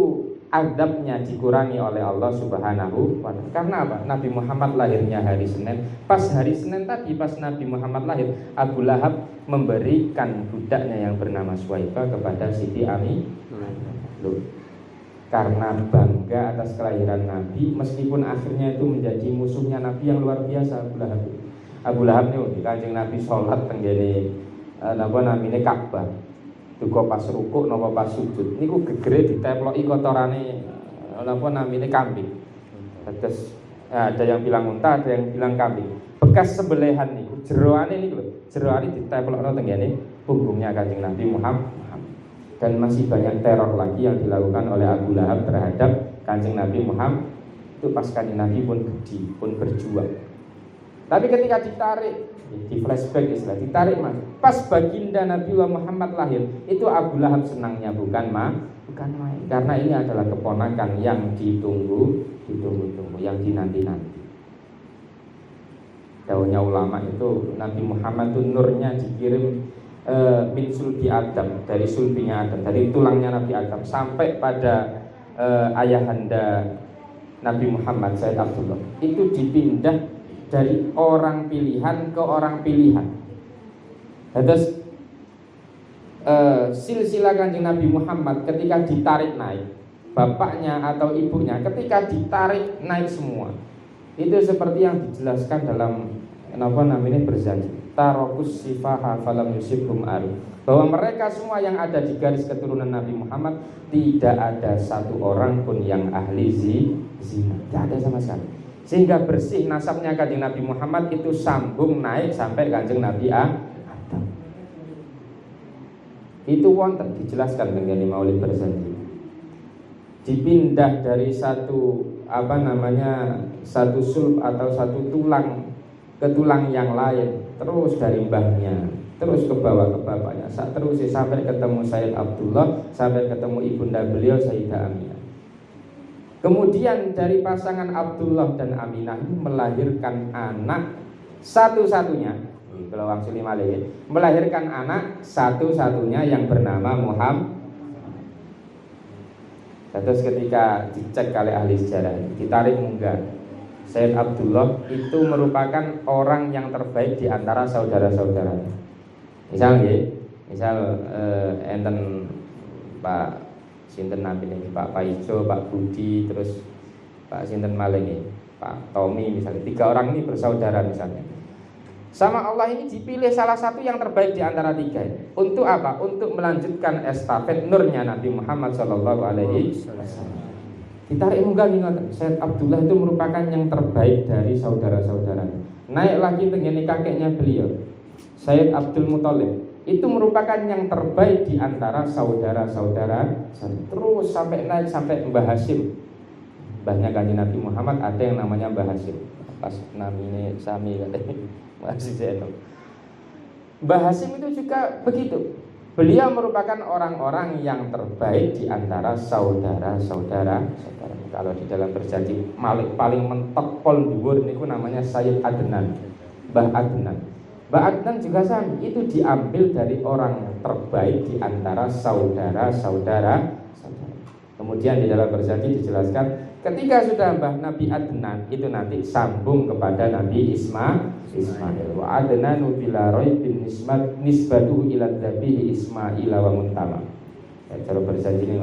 azabnya dikurangi oleh Allah Subhanahu wa ta'ala. Karena apa? Nabi Muhammad lahirnya hari Senin. Pas hari Senin tadi, pas Nabi Muhammad lahir, Abu Lahab memberikan budaknya yang bernama Suwaibah kepada Siti Aminah. Karena bangga atas kelahiran Nabi, meskipun akhirnya itu menjadi musuhnya Nabi yang luar biasa. Abu Lahab nih, Kanjeng Nabi sholat tenggene namine Ka'bah. Duga pas rukuk napa pas sujud niku gegere diteploki kotorane napa namine kambing. Terus ada yang bilang unta, ada yang bilang kambing. Bekas sembelihan niku jeroane niku lho, jeroane diteplokno tenggene punggungnya Kanjeng Nabi Muhammad. Dan masih banyak teror lagi yang dilakukan oleh Abu Lahab terhadap Kanjeng Nabi Muhammad. Itu pas Kanjeng Nabi pun gede, pun berjuang. Tapi ketika ditarik, di flashback istilah, ditarik mas, pas baginda Nabiullah Muhammad lahir, itu Abu Lahab senangnya bukan main, karena ini adalah keponakan yang ditunggu, yang dinanti-nanti. Dawuhnya ulama itu Nabi Muhammad itu nurnya dikirim min sulbi Adam, dari sulbinya Adam, dari tulangnya Nabi Adam sampai pada ayahanda Nabi Muhammad Sayyid Abdullah, itu dipindah dari orang pilihan ke orang pilihan. Terus silsilah Kanjeng Nabi Muhammad ketika ditarik naik, bapaknya atau ibunya ketika ditarik naik semua, itu seperti yang dijelaskan dalam berjanji tarokus sifaha falam yusibhum aru, bahwa mereka semua yang ada di garis keturunan Nabi Muhammad tidak ada satu orang pun yang ahli zina, tidak ada sama sekali. Sehingga bersih nasabnya Kanjeng Nabi Muhammad itu sambung naik sampai Kanjeng Nabi Adam. Itu wonten dijelaskan dengan Maulid berjanji. Dipindah dari satu satu sulb atau satu tulang ke tulang yang lain, terus dari mbahnya, terus ke bawah ke bapaknya, terus sampai ketemu Sayyid Abdullah, sampai ketemu ibunda beliau Sayyidah Aminah. Kemudian dari pasangan Abdullah dan Aminah ini melahirkan anak satu-satunya, kalau Wang Suli Malih, melahirkan anak satu-satunya yang bernama Muhammad. Terus ketika dicek oleh ahli sejarah, ditarik munggah, Sayyid Abdullah itu merupakan orang yang terbaik di antara saudara-saudaranya. Misal enten Pak sinten nabi ini, Pak Paijo, Pak Budi, terus Pak sinten Malih, Pak Tommy misalnya. 3 orang ini bersaudara misalnya. Sama Allah ini dipilih salah satu yang terbaik di antara 3 ini. Untuk apa? Untuk melanjutkan estafet nurnya Nabi Muhammad sallallahu alaihi wasallam. Ditarik munggah ingat, Sayyid Abdullah itu merupakan yang terbaik dari saudara-saudaranya. Naik lagi tengene kakeknya beliau, Sayyid Abdul Muthalib, itu merupakan yang terbaik di antara saudara-saudara. Terus sampai naik sampai Mbah Hasyim, mbahnya Kanjeng Nabi Muhammad, ada yang namanya Mbah Hasyim. Pas namanya Sami katanya masih Zeno. Mbah Hasyim itu juga begitu. Beliau merupakan orang-orang yang terbaik di antara saudara-saudara. Kalau di dalam berjanji paling mentok pol dhuwur niku namanya Sayyid Adnan, Mbah Adnan. Mbah Adnan juga sama, itu diambil dari orang terbaik di antara saudara-saudara. Kemudian di dalam berjanji dijelaskan, ketika sudah Mbah Nabi Adnan itu nanti sambung kepada Nabi Ismail. Wa adnanu bila raibin nisbatuhu ila dzabihi Ismail wa muntama. Cara berjanji ini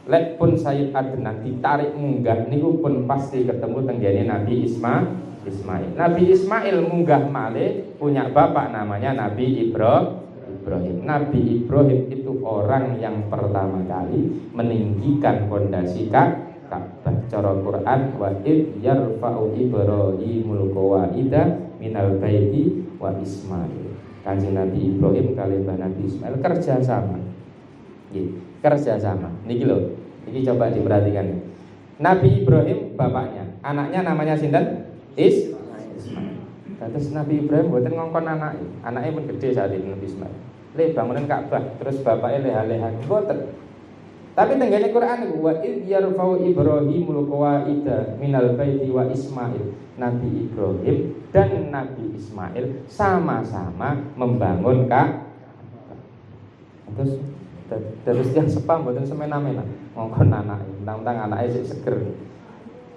lek pun Sayyid Adnan ditarik munggah niku pun pasti ketemu tenggene Nabi Ismail. Nabi Ismail munggah malih punya bapak namanya Nabi Ibrahim. Ibrahim. Nabi Ibrahim itu orang yang pertama kali meninggikan fondasi Ka'bah. Cara Quran, wa id yarfa'u Ibrahimul qawaida minal baiti wa Ismail. Kanjeng Nabi Ibrahim kali Nabi Ismail kerja sama. Kerja sama. Niki lho. Ini coba diperhatikan. Nabi Ibrahim bapaknya, anaknya namanya sinten? Ismail. Terus Nabi Ibrahim mboten ngongkon anaknya pun gede saat itu Nabi Ismail. Le bangunan Ka'bah, terus bapaknya leha-leha mboten. Tapi tenggene Quran wa id yarfa'u Ibrahimul qawaida minal baiti wa Ismail. Nabi Ibrahim dan Nabi Ismail sama-sama membangun Ka'bah. Terus yang sepam mboten semena-mena ngongkon anaknya, tentang anaknya sik seger.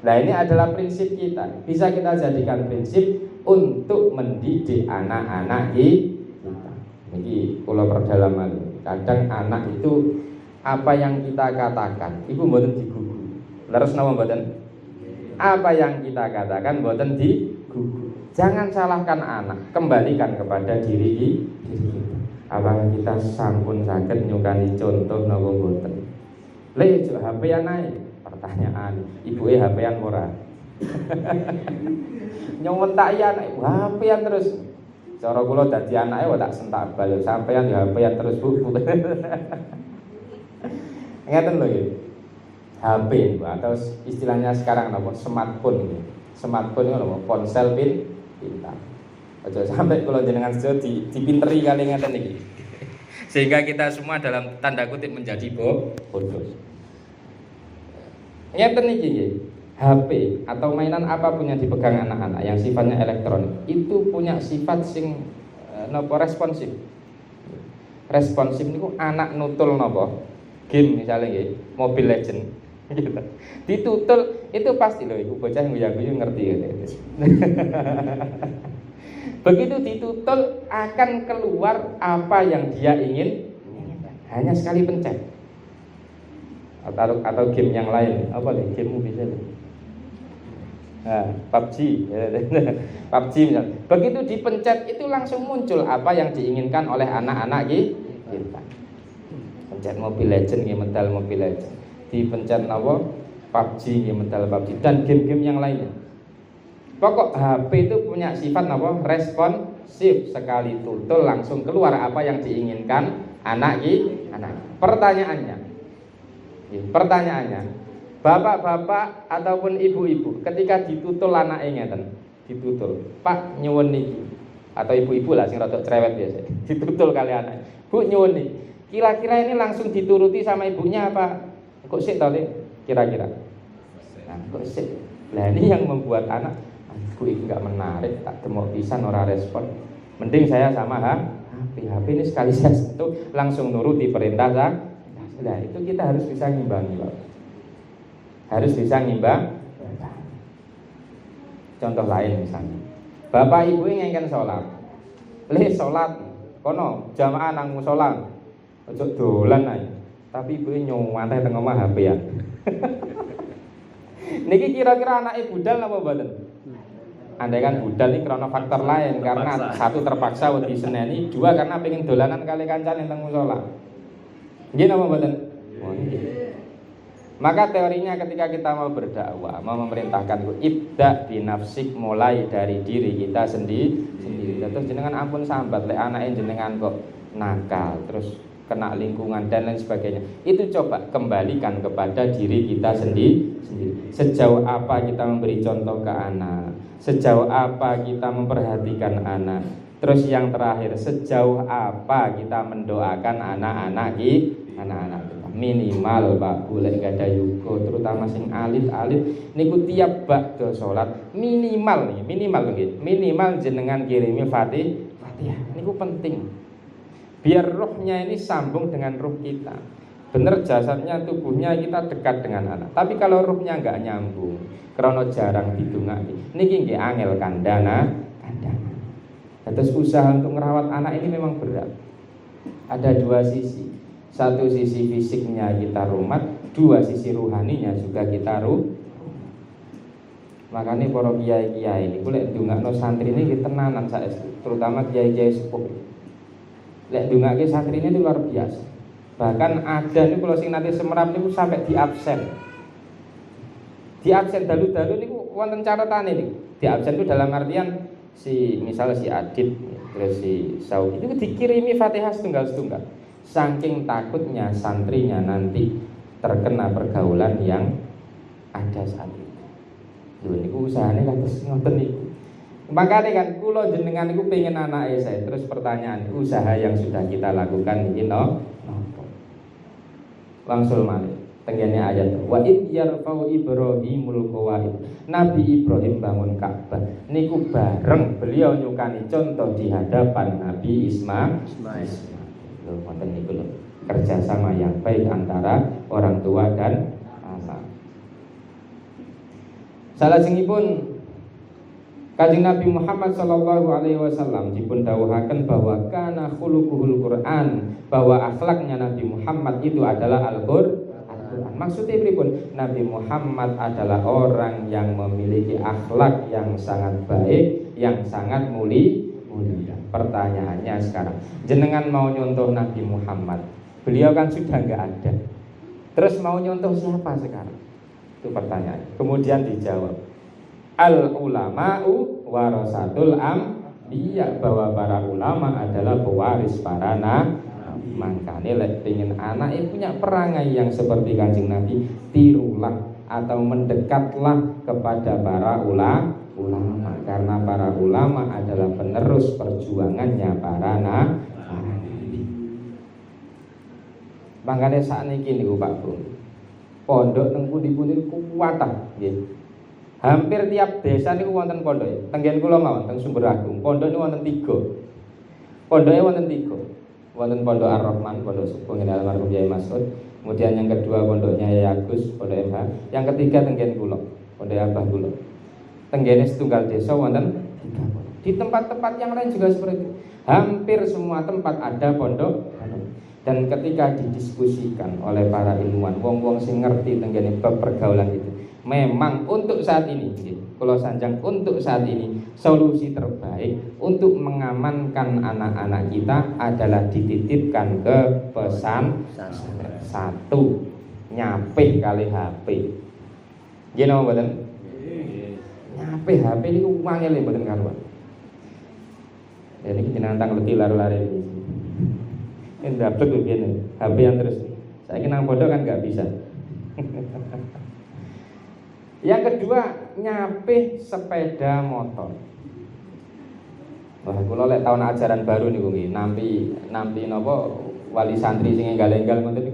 Nah, ini adalah prinsip kita. Bisa kita jadikan prinsip untuk mendidik anak-anak kita. Ini kula perdalaman. Kadang anak itu apa yang kita katakan, ibu mboten digugu. Leres napa mboten? Apa yang kita katakan mboten digugu. Jangan salahkan anak, kembalikan kepada diri kita. Apakah kita sampun saged nyukani contoh napa mboten? Le jo HP-an ae. Pertanyaan, ibuke HP-an ora? Nyuwentak ya anak HP-an terus. Cara kula dadi anake kok tak sentak bal sampean ya HP-an terus Bu. Ngeten lho iki. HP atau istilahnya sekarang apa? Smartphone ini. Smartphone itu apa? Ponsel pintar. Aja sampai kalau jenengan sedaya dipinteri kali ngeten iki. Sehingga kita semua dalam tanda kutip menjadi bodoh. Ngeten iki nggih. HP atau mainan apapun yang dipegang anak-anak yang sifatnya elektronik itu punya sifat sing napa responsif. Responsif niku anak nutul napa? Game misalnya nggih, Mobile Legend gitu. Ditutul itu pasti loh ibu bocah yang guyu-guyu ngerti gitu. Begitu ditutul akan keluar apa yang dia ingin, hanya sekali pencet. Atau game yang lain, apa nih? Game bisa loh. Nah, PUBG, PUBG misalnya. Begitu dipencet itu langsung muncul apa yang diinginkan oleh anak-anak kita. Pencet Mobile Legend, medal Mobile Legend. Dipencet apa? PUBG, medal PUBG dan game-game yang lainnya. Pokok HP itu punya sifat apa? Responsif. Sekali tutul langsung keluar apa yang diinginkan anak. Pertanyaannya, bapak-bapak ataupun ibu-ibu ketika ditutul anaknya ngeten, ditutul, Pak nyuwun niki, atau ibu-ibu lah sing rada cerewet biasa, ditutul kali anak, Bu nyuwun niki. Kira-kira ini langsung dituruti sama ibunya apa? Kok sik to, kira-kira? Nah, kok sik. Lah ini yang membuat anak, Bu ini enggak menarik, tak demok pisan ora respon. Mending saya sama HP ini sekali saya sentuh langsung nuruti perintah saya. Nah, itu kita harus bisa ngimbangi, Pak. Harus bisa ngimbang. Contoh lain misalnya, bapak ibu ingin sholat, sholat, kono jamaah nang musola, ojo dolan aja. Tapi ibu nyuwate teng omah HP-an. Niki kira-kira anak budal apa mboten? Andai kan budal ini karena faktor lain, karena satu terpaksa wedi seneni, dua karena pengen dolanan kali kancane teng musola. Nggih napa mboten? Maka teorinya ketika kita mau berdakwah, mau memerintahkan ibda binafsik, mulai dari diri kita sendiri. Terus jenengan ampun sambat lek anake jenengan kok nakal, terus kena lingkungan dan lain sebagainya. Itu coba kembalikan kepada diri kita sendiri. Sejauh apa kita memberi contoh ke anak? Sejauh apa kita memperhatikan anak? Terus yang terakhir, sejauh apa kita mendoakan anak-anak kita? Minimal Pak boleh gak ada yugo, terutama sing alit-alit niku tiap bakdo sholat minimal jenengan kirimi Fatihah. Niku penting biar rohnya ini sambung dengan roh kita. Bener jasadnya, tubuhnya kita dekat dengan anak. Tapi kalau rohnya nggak nyambung, karena jarang didungaki, niki nggih angel kandana. Terus usaha untuk merawat anak ini memang berat. Ada dua sisi. Satu sisi fisiknya kita rumat, dua sisi ruhaninya juga kita Makanya para kiai-kiai ini boleh ndongakno santri ini tenanan saestu, terutama kiai-kiai sepuh. Lek ndongake santrine itu luar biasa. Bahkan ada nih kalau sing nanti semerap niku sampai di absen dalu-dalu niku wonten catatane niku. Di absen itu dalam artian misal si Adit terus si Saudi itu dikirimi Fatihah setunggal-setunggal. Saking takutnya santrinya nanti terkena pergaulan yang ada saat itu. Lho niku usahane kados ngoten niku. Makanya kan kula jenengan niku pengen anake saya. Terus pertanyaan, usaha yang sudah kita lakukan iki napa? Langsung malih tenggene ayat wa id yarfa'u Ibrahimul qawaid. Nabi Ibrahim bangun Ka'bah niku bareng beliau nyukani contoh di hadapan Nabi Ismail. Lho wonten niku lho, kerjasama yang baik antara orang tua dan anak. Salajengipun Kanjeng Nabi Muhammad sallallahu alaihi wasallam dipun dawuhaken bahwa kana khuluquhul Quran, bahwa akhlaknya Nabi Muhammad itu adalah Al-Qur'an. Maksudnya pripun? Nabi Muhammad adalah orang yang memiliki akhlak yang sangat baik, yang sangat mulia. Pertanyaannya sekarang, jenengan mau nyontoh Nabi Muhammad, beliau kan sudah enggak ada. Terus mau nyontoh siapa sekarang? Itu pertanyaan. Kemudian dijawab, al-ulama'u warasatul anbiya, bahwa para ulama adalah pewaris para nabi. Makanya lek pengen anak punya perangai yang seperti Kanjeng Nabi, tirulah atau mendekatlah kepada para ulama, karena para ulama adalah penerus perjuangannya para nabi. Makanya saat ini niku Pak Bro, pondok teng pundi-pundi kuwatah nggih. Hampir tiap desa niku wonten pondok. Tenggen kula mawon teng Sumber Agung. Pondok niku wonten 3. Pondoke wonten 3. Wonten Pondok Ar-Rahman, Pondok Sepuh ngene almarhum Yai Mas'ud. Kemudian yang kedua pondoknya Yai Agus, Pondok MH. Yang ketiga tenggen kula, Pondok Abah kula. Tenggene setunggal desa wonten 3. Di tempat-tempat yang lain juga seperti itu. Hampir semua tempat ada pondok. Dan ketika didiskusikan oleh para ilmuwan, wong-wong sing ngerti tenggene pergaulan itu, memang untuk saat ini, kalau sanjang untuk saat ini solusi terbaik untuk mengamankan anak-anak kita adalah dititipkan ke pesantren. 1, nyapih kali HP. Nggih napa mboten? Nyapih HP niku wangel mboten karuan. Jadi jenengan tang leti lari-lari iki. Ini dapat begini, HP yang terus. Saya kenal pondok kan nggak bisa. Yang kedua, nyapih sepeda motor. Wah, kula lek tahun ajaran baru niku nggih, nampi napa wali santri sing enggal-enggal ngoten niku.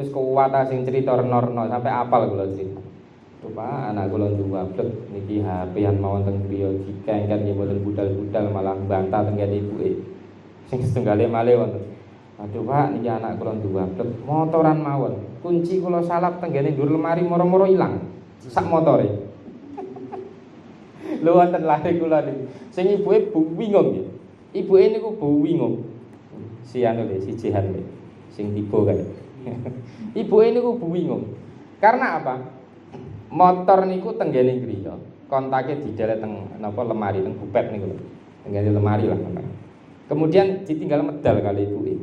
Wis kuwat sing crita reno-reno sampai apal kula cerita. Pak, anak kula nduwablek niki HP-an mawon teng griya dikengken nggih mboten budal-budal malah bantah teng kene ibuke. Sing setunggale malih wonten. Aduh Pak, niki anak kula nduwablek motoran mawon. Kunci kula salap teng kene ndur lemari moro-moro ilang. Sak motore. Lho wonten lare kula niku. Sing ibuke bingung nggih. Ibuke niku bingung. Si anu le, si Jihan le. Sing tiba kae. Ibuke niku bingung. Karena apa? Motor niku tenggene griya. Kontake didelet teng napa lemari teng bupet niku lho. Tenggene lemari lah. Kemudian ditinggal medal kali ibuke.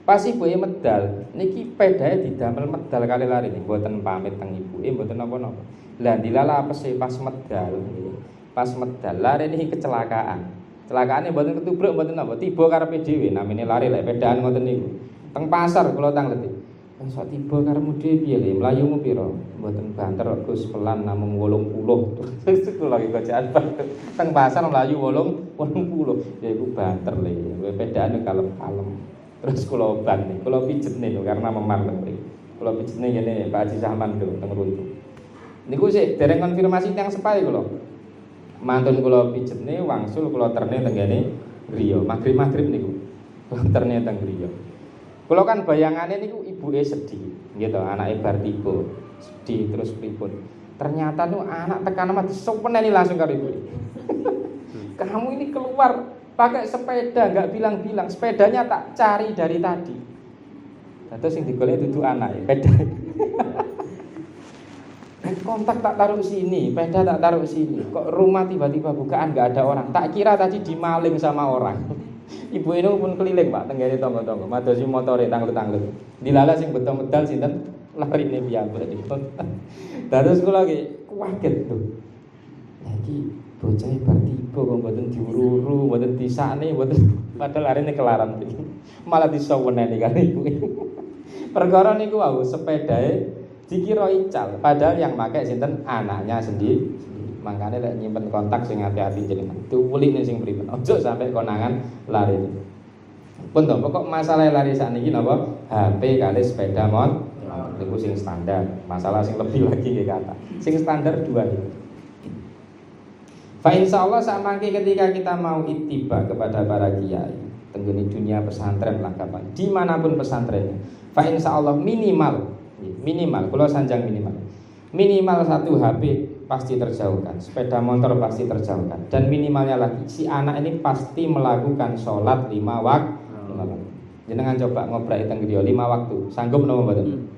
Pas ibuke medal, niki pedae didamel medal kali lari niki mboten pamit teng ibuke mboten napa-napa. Lah dilala apese pas medal. Pas medal lari niki kecelakaan. Celakaane mboten ketubruk mboten napa, tiba karepe dhewe namine lari lek pedaan ngoten niku. Teng pasar kula tang leti. Sok tiba karepmu dhewe piye le, mlayumu pira? Mboten banter Gus, pelan namung 80. Terus kula iki kocaan teng pasar mlayu 80. Ya iku banter le, pedaan kalem-kalem. Terus kula ban nih, kula pijet nih karena memar lho. Kula pijet nih ngene Pak Haji Sahman lho teng runtu. Niku sik dereng konfirmasi tiyang sepahe kula. Mantun kula pijet nih wangsul kula terne teng kene griya. Magrib niku. Kula terne teng griya. Kula kan bayangane niku ibuke sedih, nggih to, anake bar tiba. Sedih terus pripun. Ternyata tuh anak tekan mati sopeneni langsung karo ibuke. Kamu ini keluar pakai sepeda, nggak bilang-bilang, sepedanya tak cari dari tadi. Terus yang digolek dudu anak, sepeda. Kontak tak taruh sini, sepeda tak taruh sini. Kok rumah tiba-tiba bukaan nggak ada orang? Tak kira tadi dimaling sama orang. Ibu ini pun keliling Pak tenggene tangga-tangga, madosi motore tanglet-tanglet. Dilala sing beto medal sinten larine piyambak niku. Terus kula ki kaget lho. Lah iki bocah bar tiba kok mboten diururu, mboten disakne, mboten padahal arene kelaran iki. Malah disaweneni kali ibu. Perkara niku wau sepedae dikira ical, padahal yang pakai sinten anaknya sendiri. Makanya lek nyimpen kontak sing hati-hati jenengan. Diulik sing pripun. Ojo sampai konangan lari. Pun to, pokok masalah lari sakniki napa? HP kali sepeda motor. Niku sing standar. Masalah sing lebih lagi nggih kata. Sing standar dua niku. Fa insyaallah samangke ketika kita mau ittiba kepada para kiai, tenggene dunia pesantren lah kapan. Dimanapun pesantrennya. Fa insyaallah minimal kula sanjang minimal satu HP pasti terjauhkan, sepeda motor pasti terjauhkan, dan minimalnya lagi si anak ini pasti melakukan sholat 5 waktu. Jenengan coba ngobrol teng griya 5 waktu, sanggup napa mboten?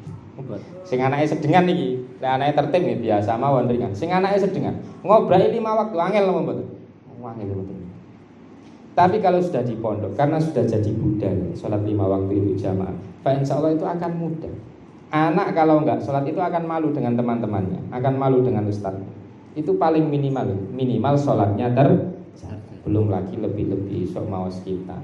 Sing anake sedengan iki, lek anake tertib nggih biasa mawon ringan. Sing anake sedengan, ngobrol 5 waktu angel napa mboten? Angel mboten. Tapi kalau sudah di pondok, karena sudah jadi budaya sholat 5 waktu itu jamaah, fa insyaallah itu akan mudah. Anak kalau enggak sholat itu akan malu dengan teman-temannya, akan malu dengan ustaznya. Itu paling minimal sholatnya belum lagi lebih-lebih sok mawas kita.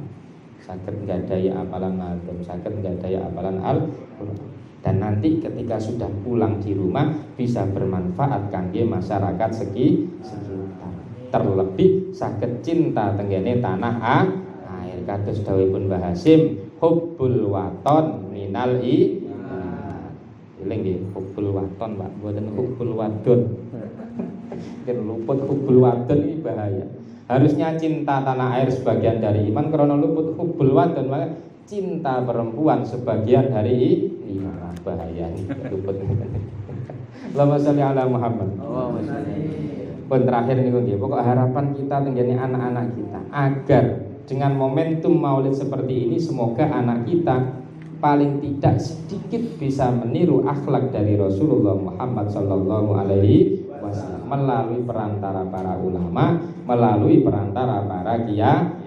Saged nggadhahi apalan matem, saged nggadhahi apalan Al-Qur'an. Dan nanti ketika sudah pulang di rumah bisa bermanfaat kangge masyarakat sekitar. Terlebih saged cinta tenggene tanah air. Kados dawuhipun Mbah Hasyim, hubbul waton minal eling nggih, hubbul waton Pak, mboten hubbul wadon. Yen luput hubbul wadon iki bahaya. Harusnya cinta tanah air sebagian dari iman, karena luput hubbul wadon maka cinta perempuan sebagian dari iman. Bahaya nih luput. Allahumma sholli ala Muhammad. Pun terakhir niku nggih, pokok harapan kita tenggene anak-anak kita agar dengan momentum Maulid seperti ini semoga anak kita paling tidak sedikit bisa meniru akhlak dari Rasulullah Muhammad sallallahu alaihi wasallam melalui perantara para ulama, melalui perantara para kiai.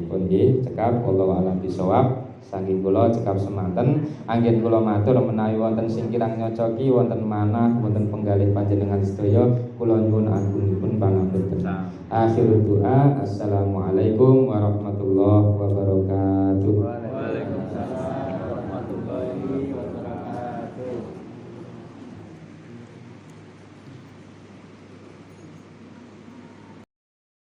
Pun nggih cekap wallahu a'lam bishawab. Saking kula cekap semanten anggen kula matur menawi wonten sing kirang nyocoki wonten manah wonten penggalih panjenengan sedaya kula nyuwun agunipun pangapunten. Akhirul doa assalamualaikum warahmatullahi wabarakatuh.